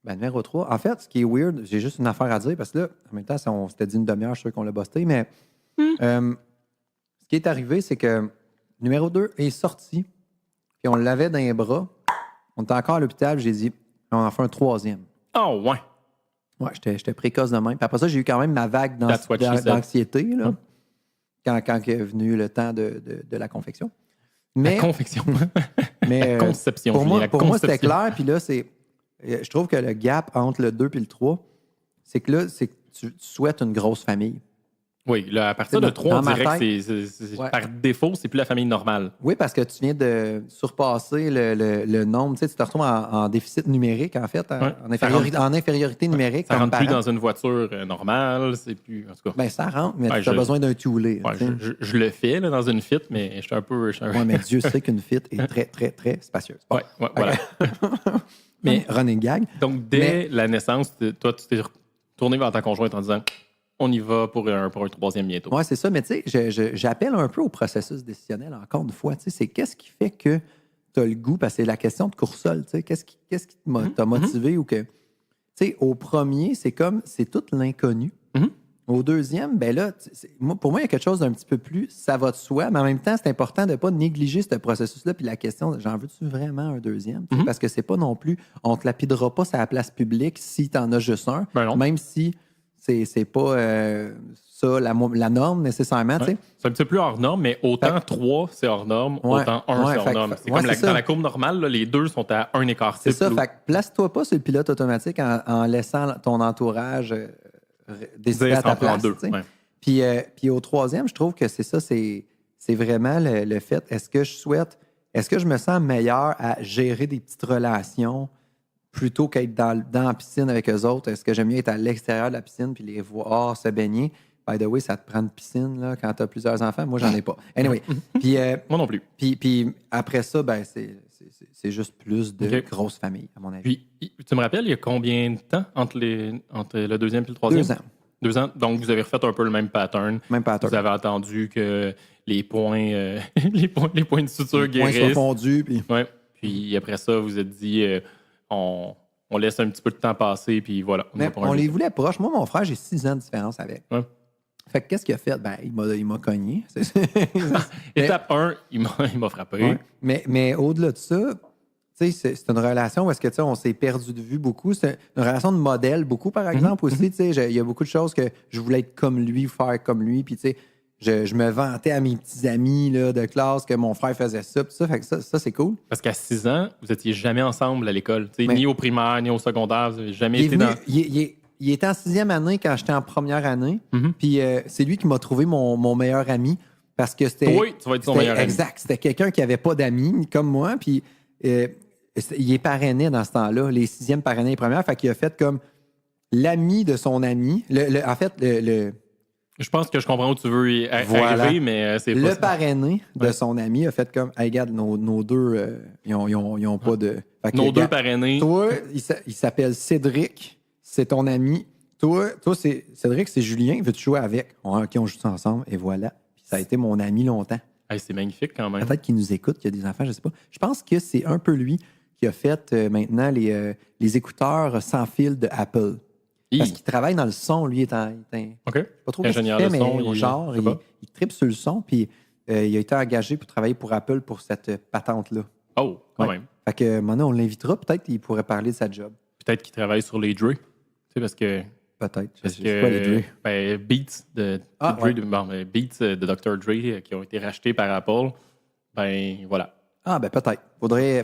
Ben, numéro 3. En fait, ce qui est weird, j'ai juste une affaire à dire parce que là, en même temps, on s'était dit une demi-heure, je suis sûr qu'on l'a busté, mais ce qui est arrivé, c'est que numéro 2 est sorti, puis on l'avait dans les bras. On était encore à l'hôpital, j'ai dit, on en fait un 3e. Oh, ouais. Ouais, j'étais précoce de même. Puis après ça, j'ai eu quand même ma vague That's what she said. d'anxiété là, quand est venu le temps de la confection. Mais, La confection. mais Conception. pour moi, la c'était conception. clair. Puis là, je trouve que le gap entre le 2 et le 3, c'est que là, c'est que tu souhaites une grosse famille. Oui, là, à partir de Dans 3, on ma dirait que tête- c'est Ouais. par défaut, c'est plus la famille normale. Oui, parce que tu viens de surpasser le nombre. Tu sais, tu te retrouves en déficit numérique, en fait, Ouais. en infériorité numérique. Ça comme rentre plus parent. dans une voiture normale, c'est plus. En tout cas. Ben, ça rentre, mais Ouais, tu as je- besoin d'un toolé. Ouais, tu sais. je le fais là, dans une fit, mais je suis un peu. Ouais, mais Dieu sait qu'une fit est très, très, très spacieuse. Bon. Ouais, voilà. Mais running gag. Donc, dès la naissance, toi, tu t'es retourné vers ta conjointe en disant on y va pour un 3e bientôt. Oui, c'est ça. Mais tu sais, j'appelle un peu au processus décisionnel, encore une fois. Tu sais, c'est qu'est-ce qui fait que tu as le goût, parce que c'est la question de coursol. Tu sais, qu'est-ce qui t'a motivé ou que. Tu sais, au premier, c'est comme, c'est tout l'inconnu. Mhm. Au deuxième, ben là, pour moi, il y a quelque chose d'un petit peu plus, ça va de soi, mais en même temps, c'est important de ne pas négliger ce processus-là. Puis la question, j'en veux-tu vraiment un deuxième? Tu sais, parce que c'est pas non plus, on te lapidera pas sur la place publique si tu en as juste un, Ben non. même si c'est pas ça la norme nécessairement. tu sais. Ouais. C'est un petit peu plus hors norme, mais autant Fait que- 3, c'est hors norme, Ouais, autant 1, ouais, c'est hors fait que- norme. C'est ouais, comme c'est ça. dans la courbe normale, là, les deux sont à un écart C'est type. ça, fait que place-toi pas sur le pilote automatique en laissant ton entourage décider Dire à ta ça en prend place. deux. tu sais. Ouais. Puis au troisième, je trouve que c'est ça, c'est vraiment le fait, est-ce que je me sens meilleur à gérer des petites relations plutôt qu'être dans la piscine avec eux autres? Est-ce que j'aime mieux être à l'extérieur de la piscine puis les voir se baigner? By the way, ça te prend une piscine là, quand tu as plusieurs enfants. Moi, j'en ai pas. Anyway. Puis, Moi non plus. puis après ça, ben, c'est juste plus de Ok. grosses familles, à mon avis. Puis, tu me rappelles, il y a combien de temps entre le deuxième et le troisième? 2 ans. 2 ans. Donc, vous avez refait un peu le même pattern. Même pattern. Vous avez attendu que les points, les points de suture Les points soient guérissent. fondus. Puis... Ouais. Puis après ça, vous êtes dit, on laisse un petit peu de temps passer, puis voilà. Mais va pour un on les deuxième. voulait proches. Moi, mon frère, j'ai 6 ans de différence avec. Ouais. Fait que qu'est-ce qu'il a fait? Ben, il m'a cogné. Étape 1, il m'a frappé. Ouais. Mais au-delà de ça, tu sais, c'est une relation où est-ce que, tu sais, on s'est perdu de vue beaucoup. C'est une relation de modèle beaucoup, par exemple, aussi. Tu sais, il y a beaucoup de choses que je voulais être comme lui, faire comme lui. Puis, tu sais, je me vantais à mes petits amis là, de classe que mon frère faisait ça. Puis ça, fait que ça, c'est cool. Parce qu'à 6 ans, vous étiez jamais ensemble à l'école. Tu sais, Mais- ni au primaire, ni au secondaire. Vous n'avez jamais Il, est été venu- dans. il était en 6e année quand j'étais en première année. Mhm. Puis c'est lui qui m'a trouvé mon meilleur ami parce que c'était. Toi, tu vas être son c'était- meilleur ami. Exact. C'était quelqu'un qui n'avait pas d'amis comme moi. Puis il est parrainé dans ce temps-là, les 6e parrainés et premières. Fait qu'il a fait comme l'ami de son ami. En fait, Je pense que je comprends où tu veux Voilà. arriver, mais c'est pas le ça. parrainé de Ouais. son ami a fait comme hey, regarde, nos deux, ils ont pas de. Fait que, Nos deux regarde, parrainés. Toi, il s'appelle Cédric, c'est ton ami. Toi c'est Cédric, c'est Julien, veux-tu jouer avec? OK, on joue ensemble, et voilà. Puis ça a été mon ami longtemps. Hey, c'est magnifique quand même. Peut-être qu'il nous écoute, qu'il y a des enfants, je sais pas. Je pense que c'est un peu lui qui a fait maintenant les écouteurs sans fil de Apple. Parce qu'il travaille dans le son, lui, OK. pas trop ce qu'il Ingénieur fait, de mais son, au genre, je sais pas. il tripe sur le son, puis il a été engagé pour travailler pour Apple pour cette patente-là. Oh, quand Ouais. même. Fait que maintenant, on l'invitera, peut-être qu'il pourrait parler de sa job. Peut-être qu'il travaille sur les Dre. Tu sais, parce que. Peut-être. Je Parce sais pas les que Dre. Beats de Ah, Dre, ouais. Beats de Dr. Dre qui ont été rachetés par Apple, ben voilà. Ah, ben peut-être.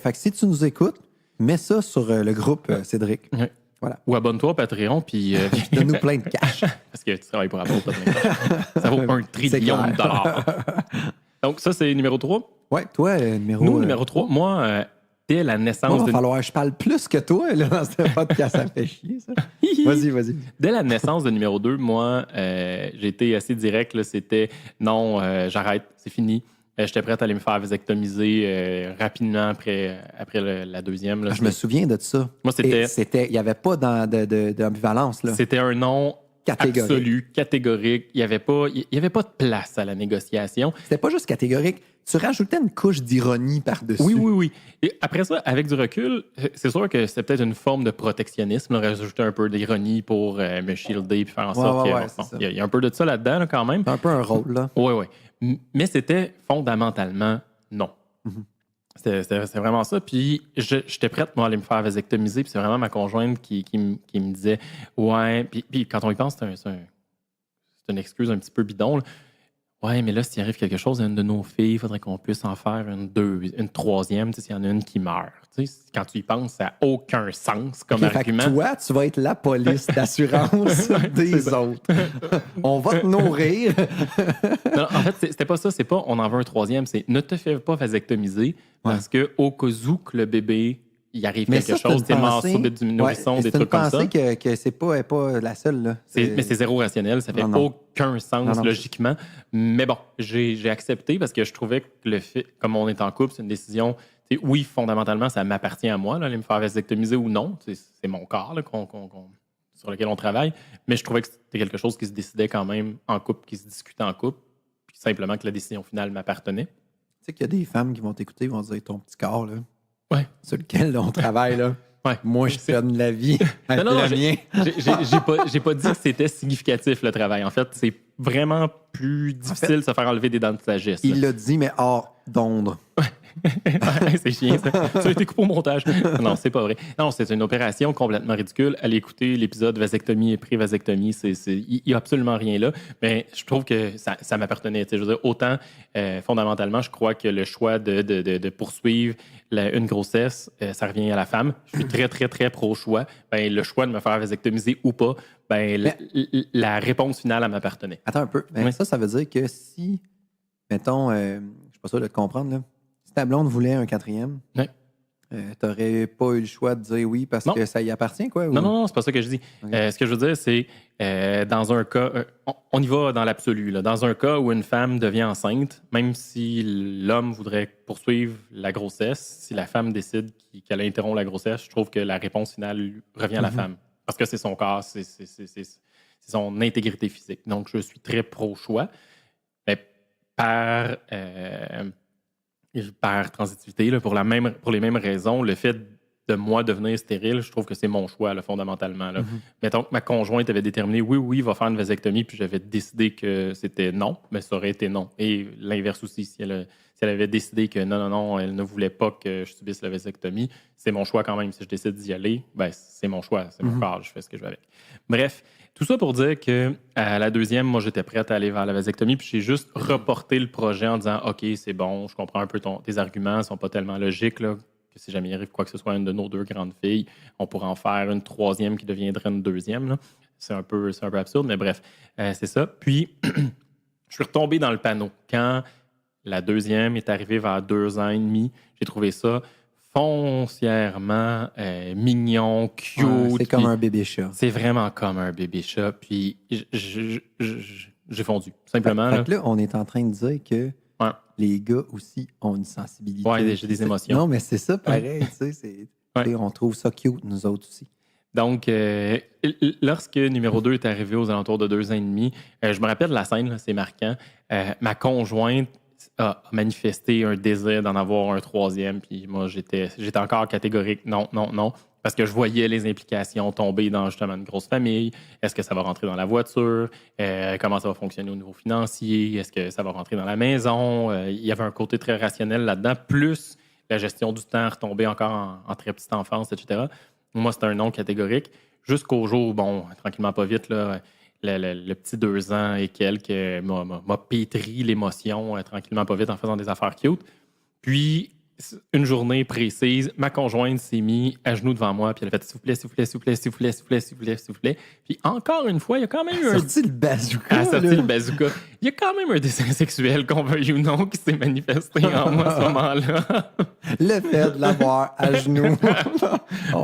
Fait que si tu nous écoutes, mets ça sur le groupe Cédric. Ouais. Voilà. Ou abonne-toi au Patreon, puis Donne-nous plein de cash. parce que tu travailles pour Apple, t'as plein de cash. Ça vaut 1 trillion clair. de dollars. Donc ça, c'est numéro 3. Ouais, toi, numéro. Nous, numéro 3, moi, dès la Moi, naissance il de va falloir que je parle plus que toi là, dans ce podcast. Ça fait chier, ça. Vas-y. Dès la naissance de numéro 2, moi, j'ai été assez direct. Là, c'était non, j'arrête, c'est fini. J'étais prête à aller me faire vasectomiser rapidement après la deuxième. Là. Je me souviens de ça. Moi, c'était- Il n'y avait pas d'ambivalence. Là. C'était un non catégorique. absolu, catégorique. Il n'y avait pas de place à la négociation. C'était pas juste catégorique. Tu rajoutais une couche d'ironie par-dessus. Oui. Et après ça, avec du recul, c'est sûr que c'était peut-être une forme de protectionnisme, là, rajouter un peu d'ironie pour me shielder et faire en sorte qu'il y a un peu de ça là-dedans là, quand même. C'est un peu un rôle, là. Oui. Mais c'était fondamentalement non. C'était vraiment ça. Puis j'étais prête, moi, à aller me faire vasectomiser. Puis c'est vraiment ma conjointe qui me disait ouais. Puis quand on y pense, c'est une excuse un petit peu bidon, là. Ouais, mais là, s'il arrive quelque chose à une de nos filles, il faudrait qu'on puisse en faire une troisième, tu sais, s'il y en a une qui meurt. Tu sais, quand tu y penses, ça n'a aucun sens comme argument. Fait que toi, tu vas être la police d'assurance des autres. On va te nourrir. Non, en fait, c'était pas ça. C'est pas on en veut un troisième. C'est ne te fais pas vasectomiser parce que au cas où que le bébé, il arrive quelque chose, t'es morceau du nourrisson, des trucs comme ça. C'est une pensée que c'est pas la seule. Là. Mais c'est zéro rationnel. Ça fait aucun sens logiquement. Mais bon, j'ai accepté parce que je trouvais que le fait, comme on est en couple, c'est une décision. Oui, fondamentalement, ça m'appartient à moi, là, aller me faire vasectomiser ou non. C'est mon corps là, sur lequel on travaille. Mais je trouvais que c'était quelque chose qui se décidait quand même en couple, qui se discutait en couple. Puis simplement que la décision finale m'appartenait. Tu sais qu'il y a des femmes qui vont t'écouter et vont dire ton petit corps, là. Ouais. Sur lequel on travaille, là. Ouais. Moi, je donne la vie à le mien. J'ai pas dit que c'était significatif, le travail. En fait, c'est vraiment plus difficile de se faire enlever des dents de sagesse. Il l'a dit, mais hors d'onde. C'est chiant, ça. Ça a été coupé au montage. Non, c'est pas vrai. Non, c'est une opération complètement ridicule. Allez écouter l'épisode vasectomie et pré-vasectomie. Il n'y a absolument rien là. Mais je trouve que ça m'appartenait. Je veux dire, autant, fondamentalement, je crois que le choix de poursuivre une grossesse, ça revient à la femme. Je suis très, très, très pro-choix. Ben, le choix de me faire vasectomiser ou pas, la réponse finale, elle m'appartenait. Attends un peu. Ben, ça veut dire que si, mettons, je suis pas sûr de te comprendre, là. Si ta blonde voulait un quatrième, t'aurais pas eu le choix de dire oui parce que ça y appartient, quoi? Ou... Non, c'est pas ça que je dis. Okay. Ce que je veux dire, c'est dans un cas, on y va dans l'absolu. Là. Dans un cas où une femme devient enceinte, même si l'homme voudrait poursuivre la grossesse, si la femme décide qu'elle interrompt la grossesse, je trouve que la réponse finale revient à la femme. Parce que c'est son corps, c'est son intégrité physique. Donc, je suis très pro-choix. Mais par transitivité, là, pour les mêmes raisons, le fait de moi devenir stérile, je trouve que c'est mon choix, là, fondamentalement. Là. Mettons que ma conjointe avait déterminé oui, il va faire une vasectomie, puis j'avais décidé que c'était non, mais ça aurait été non. Et l'inverse aussi, si elle avait décidé que non, elle ne voulait pas que je subisse la vasectomie, c'est mon choix quand même. Si je décide d'y aller, c'est mon choix, c'est mon corps, je fais ce que je veux avec. Bref, tout ça pour dire que à la deuxième, moi, j'étais prête à aller vers la vasectomie, puis j'ai juste reporté le projet en disant « OK, c'est bon, je comprends un peu tes arguments, ils sont pas tellement logiques, là, que si jamais il arrive quoi que ce soit à une de nos deux grandes filles, on pourrait en faire une troisième qui deviendrait une deuxième. Là. C'est un peu absurde, mais bref, c'est ça. Puis, je suis retombé dans le panneau. Quand la deuxième est arrivée vers 2 ans et demi, j'ai trouvé ça foncièrement mignon, cute. C'est comme un bébé chat. C'est vraiment comme un bébé chat. Puis j'ai fondu, simplement. Fait que là, on est en train de dire que les gars aussi ont une sensibilité. Oui, j'ai des émotions. Non, mais c'est ça, pareil. On trouve ça cute, nous autres aussi. Donc, lorsque numéro 2 est arrivé aux alentours de 2 ans et demi, je me rappelle de la scène, là, c'est marquant. Ma conjointe a manifesté un désir d'en avoir un troisième, puis moi, j'étais encore catégorique, non, parce que je voyais les implications tomber dans justement une grosse famille. Est-ce que ça va rentrer dans la voiture? Comment ça va fonctionner au niveau financier? Est-ce que ça va rentrer dans la maison? Il y avait un côté très rationnel là-dedans, plus la gestion du temps retombée encore en très petite enfance, etc. Moi, c'était un non catégorique. Jusqu'au jour où, bon, tranquillement, pas vite, là, le petit 2 ans et quelques m'a pétri l'émotion tranquillement, pas vite, en faisant des affaires cute. Puis, une journée précise, ma conjointe s'est mise à genoux devant moi, puis elle a fait « s'il vous plaît, s'il vous plaît, s'il vous plaît, s'il vous plaît, s'il vous plaît, s'il vous plaît, s'il vous plaît ». Puis encore une fois, il y a quand même eu un... sorti le bazooka. Elle a sorti le bazooka. Il y a quand même un dessin sexuel, qu'on veuille ou non, qui s'est manifesté en moi à ce moment-là. Le fait de l'avoir à genoux. On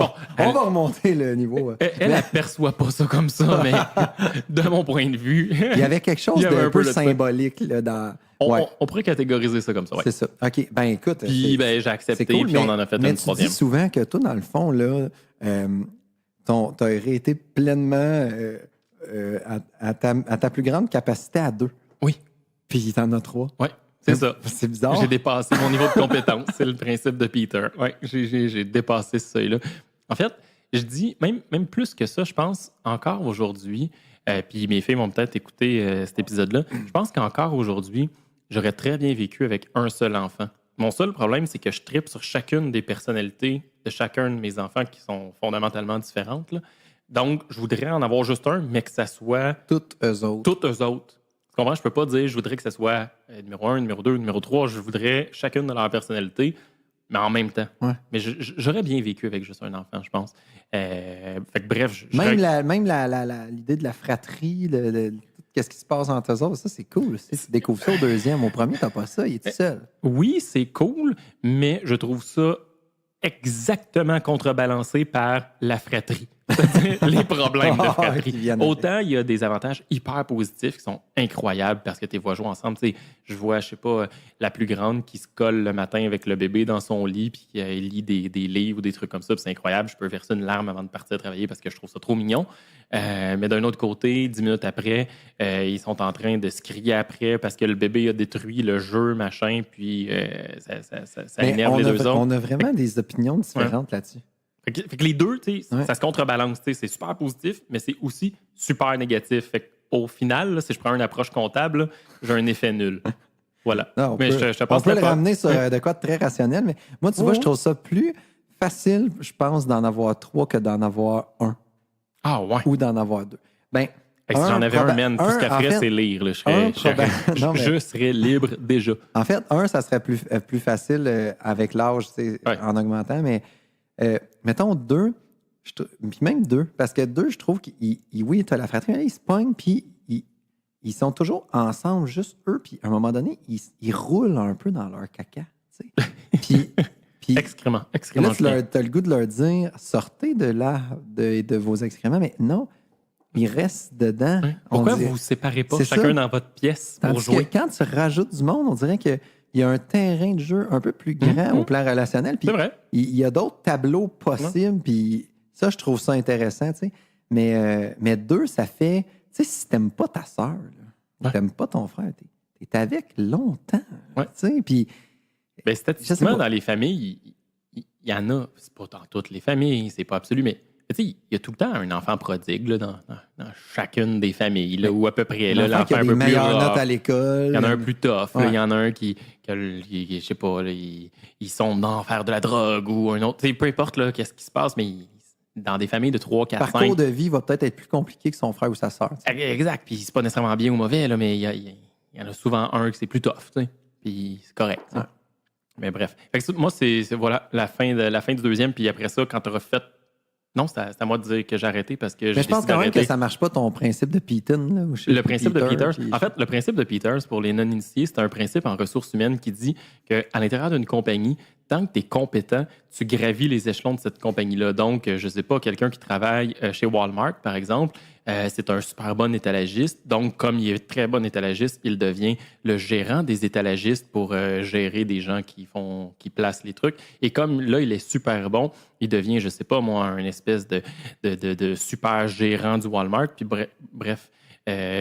va remonter le niveau. Elle n'aperçoit pas ça comme ça, mais de mon point de vue... Il y avait quelque chose d'un peu symbolique là, dans... On pourrait catégoriser ça comme ça, oui. C'est ça. OK. Ben écoute. Puis j'ai accepté, cool, puis on en a fait une troisième. Mais tu dis souvent que toi, dans le fond, là, t'aurais été pleinement à ta plus grande capacité à 2. Oui. Puis t'en as 3. Oui, c'est ça. C'est bizarre. J'ai dépassé mon niveau de compétence. C'est le principe de Peter. Oui, j'ai dépassé ce seuil-là. En fait, je dis, même plus que ça, je pense, encore aujourd'hui, puis mes filles vont peut-être écouter cet épisode-là, je pense qu'encore aujourd'hui, j'aurais très bien vécu avec un seul enfant. Mon seul problème, c'est que je tripe sur chacune des personnalités de chacun de mes enfants qui sont fondamentalement différentes, là. Donc, je voudrais en avoir juste un, mais que ça soit Toutes eux autres. toutes eux autres. Tu comprends? Je peux pas dire je voudrais que ça soit numéro 1, numéro 2, numéro 3. Je voudrais chacune de leur personnalité, mais en même temps. Ouais. Mais j'aurais bien vécu avec juste un enfant, je pense. Fait que bref, Même l'idée de la fratrie, qu'est-ce qui se passe entre eux autres, ça, c'est cool. Tu découvres ça au deuxième. Au premier, t'as pas ça, il est tout seul. oui, c'est cool, mais je trouve ça exactement contrebalancé par la fratrie. C'est-à-dire les problèmes de Qui fratrie. viennent Autant il y a des avantages hyper positifs qui sont incroyables parce que tu les vois jouer ensemble. Tu sais, je vois, je sais pas, la plus grande qui se colle le matin avec le bébé dans son lit puis qui lit des livres ou des trucs comme ça. Puis c'est incroyable. Je peux verser une larme avant de partir travailler parce que je trouve ça trop mignon. Mais d'un autre côté, 10 minutes après, ils sont en train de se crier après parce que le bébé a détruit le jeu, machin, puis ça Mais énerve les deux autres. on a vraiment des opinions différentes là-dessus. Fait que les deux, tu sais, ça se contrebalance. Tu sais, c'est super positif, mais c'est aussi super négatif. Fait qu'au final, là, si je prends une approche comptable, là, j'ai un effet nul. Voilà. Non, mais je te pense on peut le pas. ramener sur de quoi de très rationnel, mais moi, tu vois, je trouve ça plus facile, je pense, d'en avoir 3 que d'en avoir 1 Ah ouais. ou d'en avoir 2. Ben, Fait que si j'en avais un, man, tout ce qu'elle en ferait, fait, c'est lire. Là. Non, mais- Je serais libre déjà. En fait, 1, ça serait plus facile avec l'âge, tu sais, Ouais. en augmentant, mais mettons 2, puis même 2, parce que 2, je trouve oui, tu as la fratrie, mais là, ils se pognent, puis ils sont toujours ensemble, juste eux, puis à un moment donné, ils roulent un peu dans leur caca, tu sais. Puis Excrément. là, tu as le goût de leur dire, sortez de là, de vos excréments, mais non, ils restent dedans. Ouais. On Pourquoi dirait. vous vous séparez pas C'est chacun ça. dans votre pièce pour Tandis que jouer? quand tu rajoutes du monde, on dirait qu'il y a un terrain de jeu un peu plus grand au plan relationnel. Puis C'est vrai. il y a d'autres tableaux possibles. Puis ça, je trouve ça intéressant. Tu sais. Mais 2, ça fait. Tu sais, si t'aimes pas ta sœur, t'aimes pas ton frère, t'es avec longtemps. Ouais. Tu sais, puis. Ben, Je sais statistiquement, pas. dans les familles, il y en a. C'est pas dans toutes les familles, c'est pas absolu, mais tu sais, il y a tout le temps un enfant prodigue là, dans chacune des familles, là, ou à peu près. Là, L'enfant qui a un des peu plus meilleures rough. notes à l'école. Il y en a un plus tough. Là. Ouais. Il y en a un qui je sais pas, là, ils sont dans faire de la drogue ou un autre. Tu sais, peu importe là, qu'est-ce qui se passe, mais dans des familles de 3, 4, Le 5. parcours de vie va peut-être être plus compliqué que son frère ou sa sœur. Tu sais. Exact. Puis c'est pas nécessairement bien ou mauvais, là, mais il y en a souvent un qui c'est plus tough. Tu sais. Puis c'est correct. Tu sais. Ouais. Mais bref. Fait que moi, c'est voilà la fin du deuxième. Puis après ça, quand tu auras fait. Non, c'est à moi de dire que j'ai arrêté parce que j'ai Mais je pense décidé quand même d'arrêter. que ça marche pas ton principe de Peyton. Là, Le principe de Peters. puis- En fait, le principe de Peters, pour les non-initiés, c'est un principe en ressources humaines qui dit qu'à l'intérieur d'une compagnie, tant que tu es compétent, tu gravis les échelons de cette compagnie-là. Donc, je ne sais pas, quelqu'un qui travaille chez Walmart, par exemple, c'est un super bon étalagiste. Donc, comme il est très bon étalagiste, il devient le gérant des étalagistes pour gérer des gens qui placent les trucs. Et comme là, il est super bon, il devient, je ne sais pas moi, un espèce de super gérant du Walmart. Puis bref,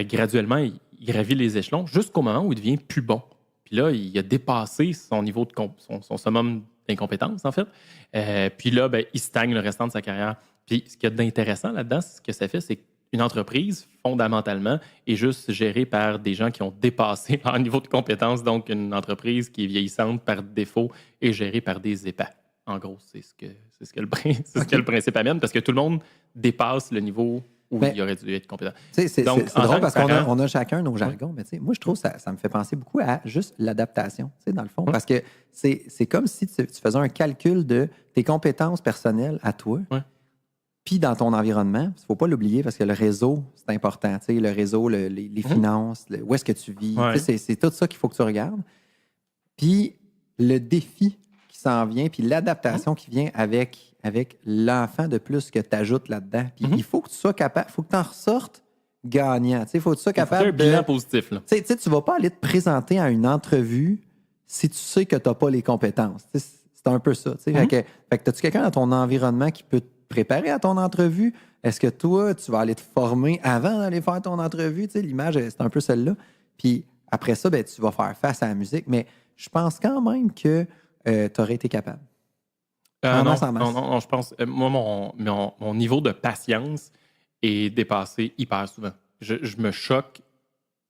graduellement, il gravit les échelons jusqu'au moment où il devient plus bon. Puis là, il a dépassé son niveau de son summum d'incompétence, en fait. Puis là, ben, il stagne le restant de sa carrière. Puis ce qu'il y a d'intéressant là-dedans, ce que ça fait, c'est qu'une entreprise, fondamentalement, est juste gérée par des gens qui ont dépassé leur niveau de compétence. Donc, une entreprise qui est vieillissante par défaut est gérée par des épais. En gros, c'est ce que le principe amène, parce que tout le monde dépasse le niveau où Ben, il aurait dû être compétent. C'est Donc, drôle en tant parce que qu'on parent- a chacun nos jargons, mais tu sais, moi, je trouve que ça me fait penser beaucoup à juste l'adaptation, tu sais, dans le fond. Parce que c'est comme si tu faisais un calcul de tes compétences personnelles à toi, Ouais. puis dans ton environnement. Il ne faut pas l'oublier parce que le réseau, c'est important. Tu sais, le réseau, les finances, où est-ce que tu vis. Ouais. Tu sais, c'est tout ça qu'il faut que tu regardes. Puis le défi qui s'en vient, puis l'adaptation qui vient avec l'enfant de plus que tu ajoutes là-dedans. Puis il faut que tu sois capable, il faut que tu en ressortes gagnant. Il faut que tu sois Il faut faire capable un bilan positif. Là. Tu sais, tu vas pas aller te présenter à une entrevue si tu sais que tu n'as pas les compétences. Tu sais, c'est un peu ça. Tu sais. Fait que as-tu quelqu'un dans ton environnement qui peut préparer à ton entrevue? Est-ce que toi, tu vas aller te former avant d'aller faire ton entrevue? Tu sais, l'image, c'est un peu celle-là. Puis après ça, ben, tu vas faire face à la musique. Mais je pense quand même que tu aurais été capable. Non, je pense... moi, mon niveau de patience est dépassé hyper souvent. Je me choque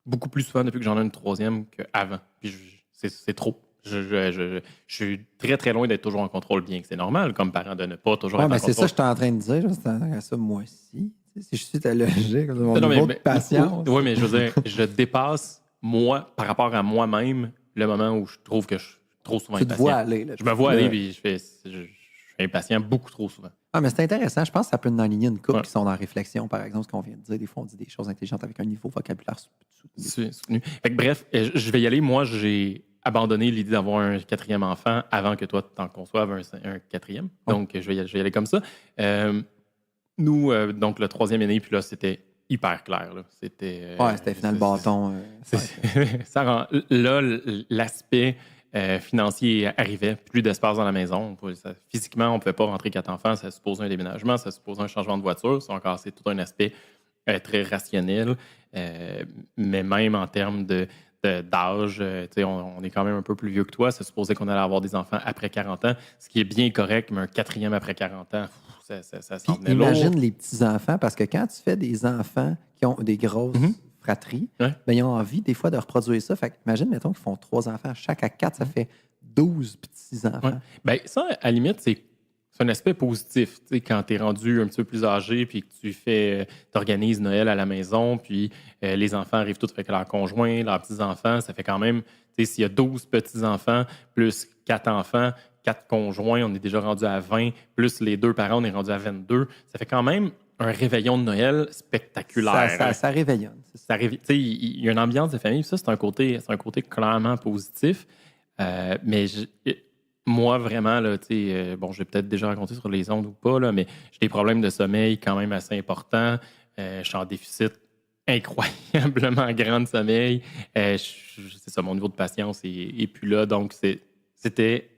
beaucoup plus souvent depuis que j'en ai une troisième qu'avant. Puis c'est trop. Je suis très, très loin d'être toujours en contrôle, bien que c'est normal comme parent de ne pas toujours être en contrôle. C'est ça que je suis en train de dire. C'est ça, moi aussi. Si je suis ta logique, mon niveau de patience. Oui, mais je veux dire, je dépasse, moi, par rapport à moi-même, le moment où je trouve que je suis trop souvent impatient. Tu te vois aller. Là, je me vois aller, puis je suis impatient beaucoup trop souvent. Ah, mais c'est intéressant. Je pense que ça peut nous aligner une couple qui sont en réflexion, par exemple, ce qu'on vient de dire. Des fois, on dit des choses intelligentes avec un niveau vocabulaire soutenu. Fait que, bref, je vais y aller. Moi, j'ai abandonné l'idée d'avoir un quatrième enfant avant que toi, t'en conçoives un quatrième. Donc, je vais y aller comme ça. Nous, donc, le troisième est né, puis là, c'était hyper clair. Là. C'était final bâton. Ça là, l'aspect financier arrivait, plus d'espace dans la maison. Physiquement, on ne pouvait pas rentrer 4 enfants, ça supposait un déménagement, ça supposait un changement de voiture. C'est tout un aspect très rationnel, mais même en termes d'âge, on est quand même un peu plus vieux que toi. Ça supposait qu'on allait avoir des enfants après 40 ans, ce qui est bien correct, mais un quatrième après 40 ans, ça s'en venait lourd. Imagine les petits-enfants, parce que quand tu fais des enfants qui ont des grosses fratries, ben, ils ont envie des fois de reproduire ça. Fait que, imagine, mettons qu'ils font 3 enfants. Chaque à 4, ça fait 12 petits-enfants. Ouais. Ben, ça, à la limite, c'est un aspect positif. Quand tu es rendu un petit peu plus âgé puis que tu organises Noël à la maison, puis les enfants arrivent tous avec leurs conjoints, leurs petits-enfants, ça fait quand même, s'il y a 12 petits-enfants plus 4 enfants, 4 conjoints, on est déjà rendu à 20, plus les 2 parents, on est rendu à 22. Ça fait quand même un réveillon de Noël spectaculaire. Ça réveillonne. Il y a une ambiance de famille, ça, c'est un côté clairement positif. Mais moi, vraiment, là, bon, je l'ai peut-être déjà raconté sur les ondes ou pas, là, mais j'ai des problèmes de sommeil quand même assez importants. Je suis en déficit incroyablement grand de sommeil. C'est ça, mon niveau de patience est plus là. Donc, c'était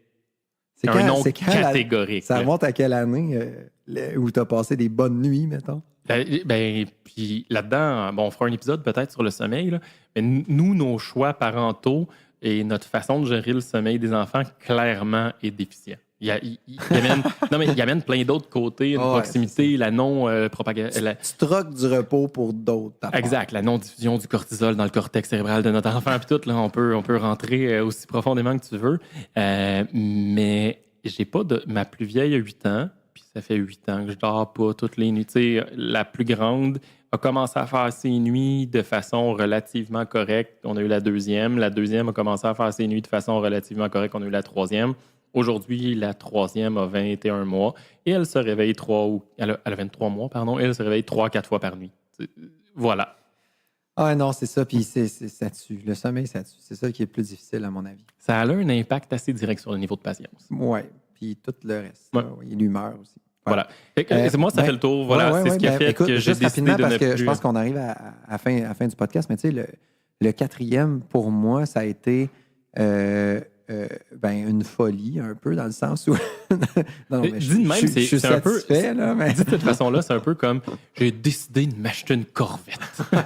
un non catégorique. Ça remonte à quelle année où tu as passé des bonnes nuits, mettons? Puis là-dedans, bon, on fera un épisode peut-être sur le sommeil, là, mais nous, nos choix parentaux et notre façon de gérer le sommeil des enfants, clairement, est déficient. Il amène plein d'autres côtés, une proximité, la non-propagation. Tu troques du repos pour d'autres. Exact, la non-diffusion du cortisol dans le cortex cérébral de notre enfant, puis tout, là, on peut rentrer aussi profondément que tu veux. Mais j'ai pas ma plus vieille a 8 ans, puis ça fait 8 ans que je dors pas toutes les nuits. T'sais, la plus grande a commencé à faire ses nuits de façon relativement correcte. On a eu la deuxième. La deuxième a commencé à faire ses nuits de façon relativement correcte. On a eu la troisième. Aujourd'hui, la troisième a 21 mois et elle se réveille elle a 23 mois, pardon, et elle se réveille 3-4 fois par nuit. Voilà. Ah non, c'est ça, puis ça tue. Le sommeil, ça tue. C'est ça qui est le plus difficile, à mon avis. Ça a un impact assez direct sur le niveau de patience. Oui, puis tout le reste. Ouais. Et l'humeur aussi. Voilà. Moi, ça fait le tour. Voilà, c'est ce qui a fait que j'ai décidé de parce que plus... je pense qu'on arrive à la fin du podcast, mais tu sais, le quatrième, pour moi, ça a été une folie, un peu, dans le sens où... non, mais dis de même, c'est un peu... Là, mais... Dis de cette façon-là, c'est un peu comme j'ai décidé de m'acheter une Corvette.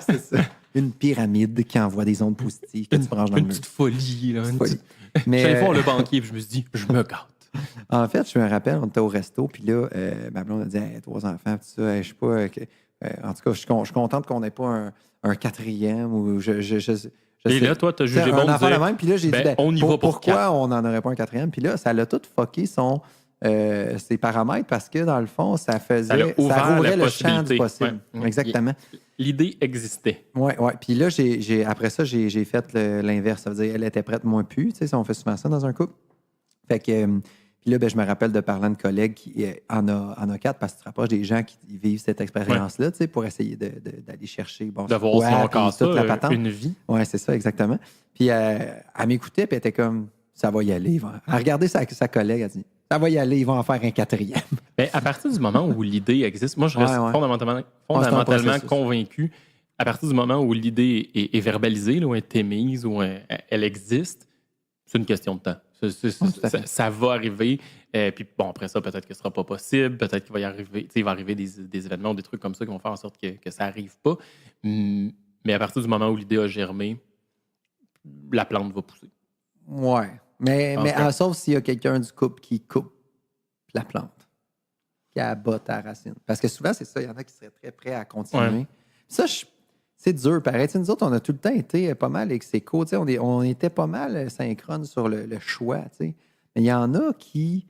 C'est ça. Une pyramide qui envoie des ondes positives que tu branches dans le mur. Une petite folie, là. Mais j'allais voir le banquier, puis je me suis dit, je me gâte. En fait, je me rappelle, on était au resto, puis là, ma blonde a dit hey, 3 enfants, tout ça, je sais pas. En tout cas, je suis contente qu'on n'ait pas un quatrième ou et là, toi, tu as jugé bon de dire, même, puis là, j'ai dit, on y va pour pourquoi 4. on n'en aurait pas un quatrième? Puis là, ça l'a tout fucké ses paramètres parce que, dans le fond, ça rouvrait le champ du possible. Ouais. Exactement. L'idée existait. Oui. Puis là, après ça, j'ai fait l'inverse. Ça veut dire elle était prête, moi plus. Tu sais, on fait souvent ça dans un couple. Fait que... Puis là, je me rappelle de parler à une collègue qui en a 4 parce que tu te rapproches des gens qui vivent cette expérience-là, tu sais, pour essayer d'aller chercher d'avoir aussi encore ça, la patente. Une vie. Oui, c'est ça, exactement. Puis elle m'écoutait, puis elle était comme, ça va y aller. Elle regardait sa collègue, elle dit, ça va y aller, ils vont en faire un quatrième. Mais à partir du moment où l'idée existe, moi, je reste fondamentalement convaincu, à partir du moment où l'idée est verbalisée, là, où elle est émise, où elle existe, c'est une question de temps. Ça va arriver. Puis bon, après ça, peut-être que ce sera pas possible, peut-être qu'il va y arriver, il va arriver des événements ou des trucs comme ça qui vont faire en sorte que ça arrive pas. Mais à partir du moment où l'idée a germé, la plante va pousser. Ouais. Mais sauf s'il y a quelqu'un du couple qui coupe la plante, qui abatte la racine. Parce que souvent, c'est ça, il y en a qui seraient très prêts à continuer. Ouais. Ça, c'est dur, pareil. Nous autres, on a tout le temps été pas mal ex-aequo. On était pas mal synchrone sur le choix. T'sais. Mais il y en a qui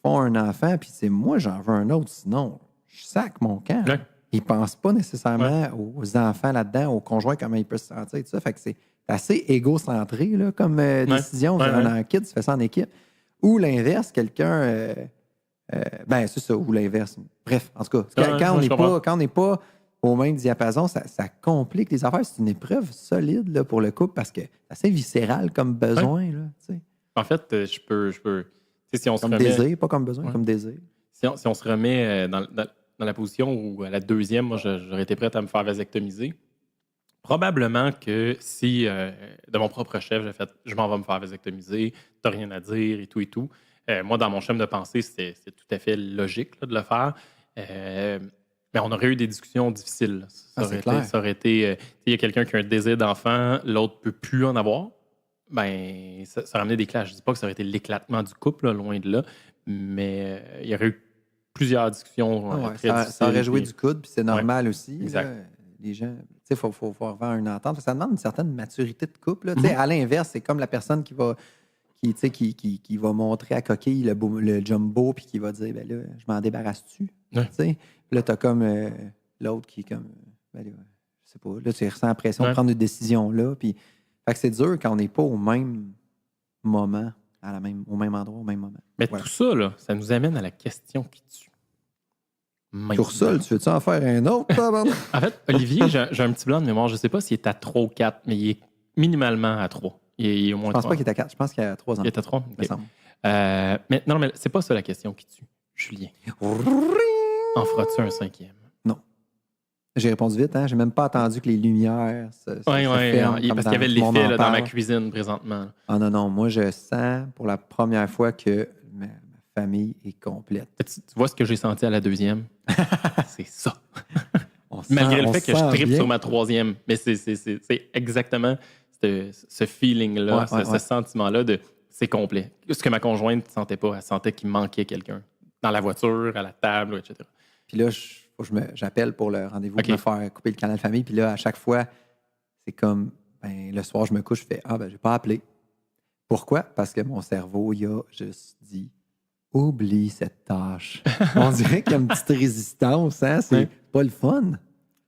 font un enfant, puis c'est moi, j'en veux un autre. Sinon, je sac mon camp. Ouais. Ils ne pensent pas nécessairement aux enfants là-dedans, aux conjoints, comment ils peuvent se sentir. Et tout ça. Fait que c'est assez égocentré là, comme décision. En kid, tu fais ça en équipe. Ou l'inverse, quelqu'un... ben, c'est ça, ou l'inverse. Bref, en tout cas, quand on n'est pas au même diapason, ça complique les affaires. C'est une épreuve solide là, pour le couple parce que c'est assez viscéral comme besoin. Là, en fait, je peux si on comme se remet, désir, pas comme besoin, comme désir. Si on se remet dans la position où à la deuxième, moi, j'aurais été prête à me faire vasectomiser. Probablement que si, de mon propre chef, j'ai fait « je m'en vais me faire vasectomiser, t'as rien à dire et tout et tout », moi, dans mon schéma de pensée, c'est tout à fait logique là, de le faire. Mais on aurait eu des discussions difficiles. Ça aurait été il y a quelqu'un qui a un désir d'enfant, l'autre ne peut plus en avoir. Ben, ça aurait amené des clashs. Je ne dis pas que ça aurait été l'éclatement du couple, là, loin de là, mais il y aurait eu plusieurs discussions très difficiles. Ça aurait joué du coude, puis c'est normal aussi. Exact. Là, les gens, il faut avoir une entente. Ça demande une certaine maturité de couple. Là. À l'inverse, c'est comme la personne qui va montrer à coquille le jumbo puis qui va dire ben là, je m'en débarrasse-tu? Puis là, tu as comme l'autre qui est comme ben là, je sais pas, là, tu ressens la pression de prendre une décision là. Puis, fait que c'est dur quand on n'est pas au même moment, au même endroit, au même moment. Mais tout ça, là, ça nous amène à la question qui tue. Pour ça, tu veux-tu en faire un autre? En fait, Olivier, j'ai un petit blanc de mémoire. Je ne sais pas s'il est à 3 ou 4, mais il est minimalement à 3. Il est au moins je pense pas qu'il est à 4. Je pense qu'il est à 3 ans. Il est à 3? Okay. Mais non, mais c'est pas ça la question qui tue. Julien. En feras-tu un 5e? Non. J'ai répondu vite, hein? J'ai même pas attendu que les lumières se ferment. Parce qu'il y avait l'effet là, dans ma cuisine présentement. Ah non. Moi, je sens pour la première fois que ma famille est complète. Tu vois ce que j'ai senti à la 2e? C'est ça. Malgré le fait que je trippe sur ma 3e. Mais c'est exactement ce feeling-là, ce sentiment-là de c'est complet. Ce que ma conjointe ne sentait pas. Elle sentait qu'il manquait quelqu'un. Dans la voiture, à la table, etc. Puis là, j'appelle pour le rendez-vous pour me faire couper le canal famille. Puis là, à chaque fois, c'est comme le soir, je me couche, je fais je n'ai pas appelé. Pourquoi? Parce que mon cerveau, il a juste dit oublie cette tâche. On dirait qu'il y a une petite résistance, hein? C'est pas le fun.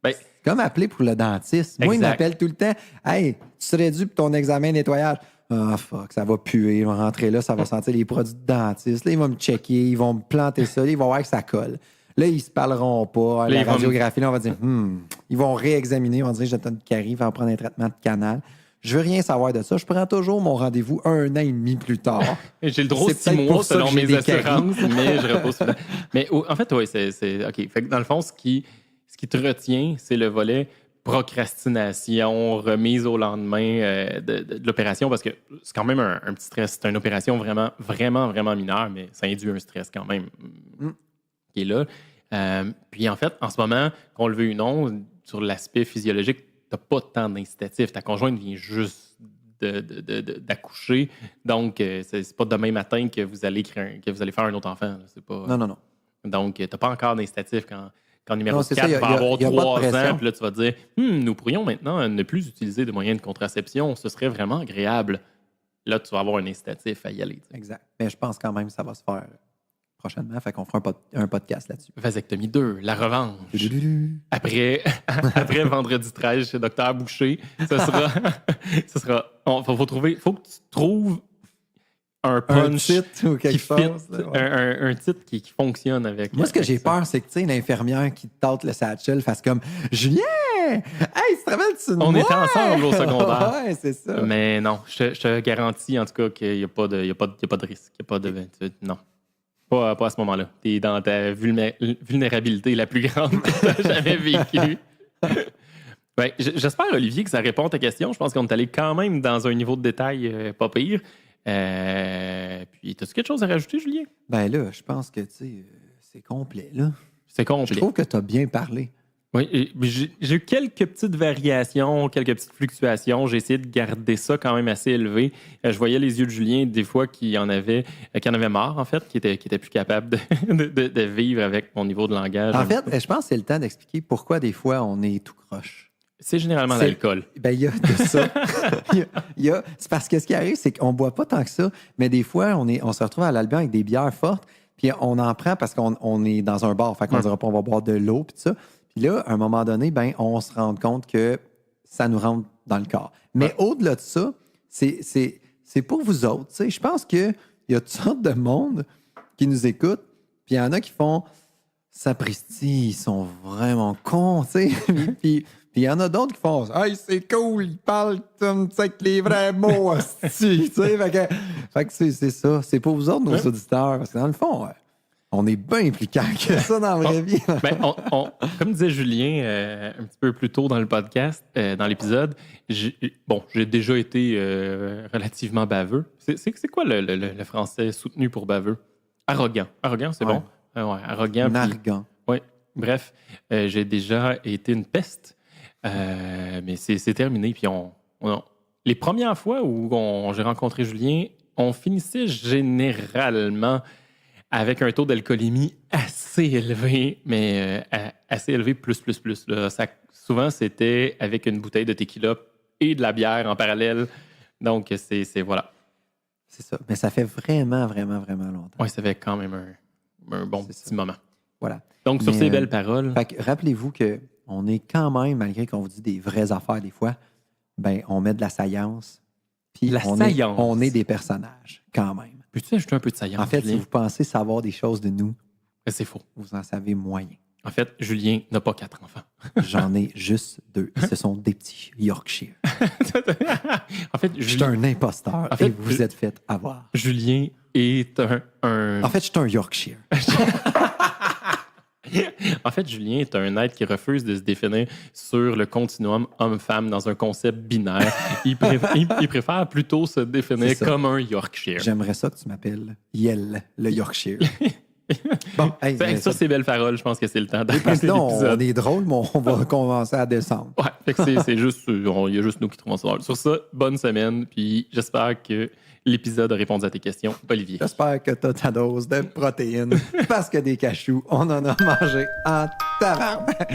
C'est comme appeler pour le dentiste. Moi, il m'appelle tout le temps. Hey, tu serais dû pour ton examen de nettoyage. Ah, fuck, ça va puer. Il va rentrer là, ça va sentir les produits de dentiste. Là, ils vont me checker, ils vont me planter ça. Là, ils vont voir que ça colle. Là, ils se parleront pas. La radiographie, là, on va dire, ils vont réexaminer. Ils vont dire, j'ai une carie, ils vont prendre un traitement de canal. Je veux rien savoir de ça. Je prends toujours mon rendez-vous 1 an et demi plus tard. J'ai le droit 6 mois selon mes assurances, mais je repose souvent. Mais en fait, oui, c'est OK. Fait que dans le fond, ce qui te retient, c'est le volet procrastination, remise au lendemain de l'opération, parce que c'est quand même un petit stress. C'est une opération vraiment, vraiment, vraiment mineure, mais ça induit un stress quand même qui est là. Puis en fait, en ce moment, qu'on le veuille ou non, sur l'aspect physiologique, tu n'as pas tant d'incitatif. Ta conjointe vient juste d'accoucher, donc c'est pas demain matin que vous allez faire un autre enfant. C'est pas, non. Donc, tu n'as pas encore d'incitatif quand numéro 4 ça, va avoir 3 ans, puis là, tu vas te dire nous pourrions maintenant ne plus utiliser de moyens de contraception, ce serait vraiment agréable. Là, tu vas avoir un incitatif à y aller. T'sais. Exact. Mais je pense quand même que ça va se faire prochainement, fait qu'on fera un podcast là-dessus. Vasectomie 2, la revanche. Après vendredi 13 chez Dr Boucher, ce sera faut que tu trouves un punch, un titre ou quelque chose. Un titre qui fonctionne avec. Moi, ce que j'ai peur, c'est que, tu sais, une infirmière qui tente le satchel fasse comme Julien! Hey, tu te rappelles-tu de moi? On était ensemble au secondaire. Ouais, c'est ça. Mais non, je te garantis, en tout cas, qu'il n'y a pas de risque. Il y a pas de. Non. Pas à ce moment-là. Tu es dans ta vulnérabilité la plus grande que tu as jamais vécue. J'espère, Olivier, que ça répond à ta question. Je pense qu'on est allé quand même dans un niveau de détail pas pire. Puis, as-tu quelque chose à rajouter, Julien? Ben là, je pense que, tu sais, c'est complet, là. C'est Je complet. trouve que tu as bien parlé. Oui, j'ai eu quelques petites variations, quelques petites fluctuations. J'ai essayé de garder ça quand même assez élevé. Je voyais les yeux de Julien, des fois, qui en avait marre, en fait, qui était plus capable de vivre avec mon niveau de langage. En fait, je pense que c'est le temps d'expliquer pourquoi des fois on est tout croche. C'est généralement l'alcool. Ben, il y a de ça. C'est parce que ce qui arrive, c'est qu'on ne boit pas tant que ça, mais des fois, on se retrouve à l'Albion avec des bières fortes, puis on en prend parce qu'on est dans un bar. Fait qu'on ne dira pas on va boire de l'eau, puis tout ça. Puis là, à un moment donné, ben, on se rend compte que ça nous rentre dans le corps. Mais au-delà de ça, c'est pour vous autres. Tu sais, je pense qu'il y a toutes sortes de monde qui nous écoute, puis il y en a qui font sapristi, ils sont vraiment cons, tu sais. Puis il y en a d'autres qui font hey, c'est cool, ils parlent comme ça avec les vrais mots, hostie, tu sais. Fait que c'est ça. C'est pour vous autres, nos auditeurs, parce que dans le fond, on est bien plus calme que ça dans la vraie vie. Ben, comme disait Julien un petit peu plus tôt dans le podcast, dans l'épisode, j'ai déjà été relativement baveux. C'est quoi le français soutenu pour baveux? Arrogant. Arrogant, c'est bon? Ouais, arrogant. Narguant. Oui. Bref, j'ai déjà été une peste, mais c'est terminé. Puis les premières fois où j'ai rencontré Julien, on finissait généralement avec un taux d'alcoolémie assez élevé, mais assez élevé plus. Là. Souvent, c'était avec une bouteille de tequila et de la bière en parallèle. Donc, c'est voilà. C'est ça. Mais ça fait vraiment, vraiment, vraiment longtemps. Oui, ça fait quand même un bon petit moment. Voilà. Donc, sur ces belles paroles... Fait que rappelez-vous qu'on est quand même, malgré qu'on vous dit des vraies affaires des fois, ben on met de la saillance. Puis on est des personnages, quand même. Peux-tu ajouter un peu de saillance? En fait, Julien? si vous pensez savoir des choses de nous, c'est faux. vous en savez moyen. En fait, Julien n'a pas 4 enfants. J'en ai juste 2. Et ce sont des petits Yorkshire. En fait, je suis un imposteur et vous êtes fait avoir. Julien est un... En fait, je suis un Yorkshire. En fait, Julien est un être qui refuse de se définir sur le continuum homme-femme dans un concept binaire. Il préfère plutôt se définir comme un Yorkshire. J'aimerais ça que tu m'appelles Yel, le Yorkshire. Bon, sur ces belles paroles, je pense que c'est le temps d'arrêter l'épisode. On est drôle, mais on va commencer à descendre. Ouais, c'est juste, il y a juste nous qui trouvons ça drôle. Sur ça, bonne semaine, puis j'espère que l'épisode a répondu à tes questions. Olivier. J'espère que tu as ta dose de protéines, parce que des cachous, on en a mangé en tabarnak.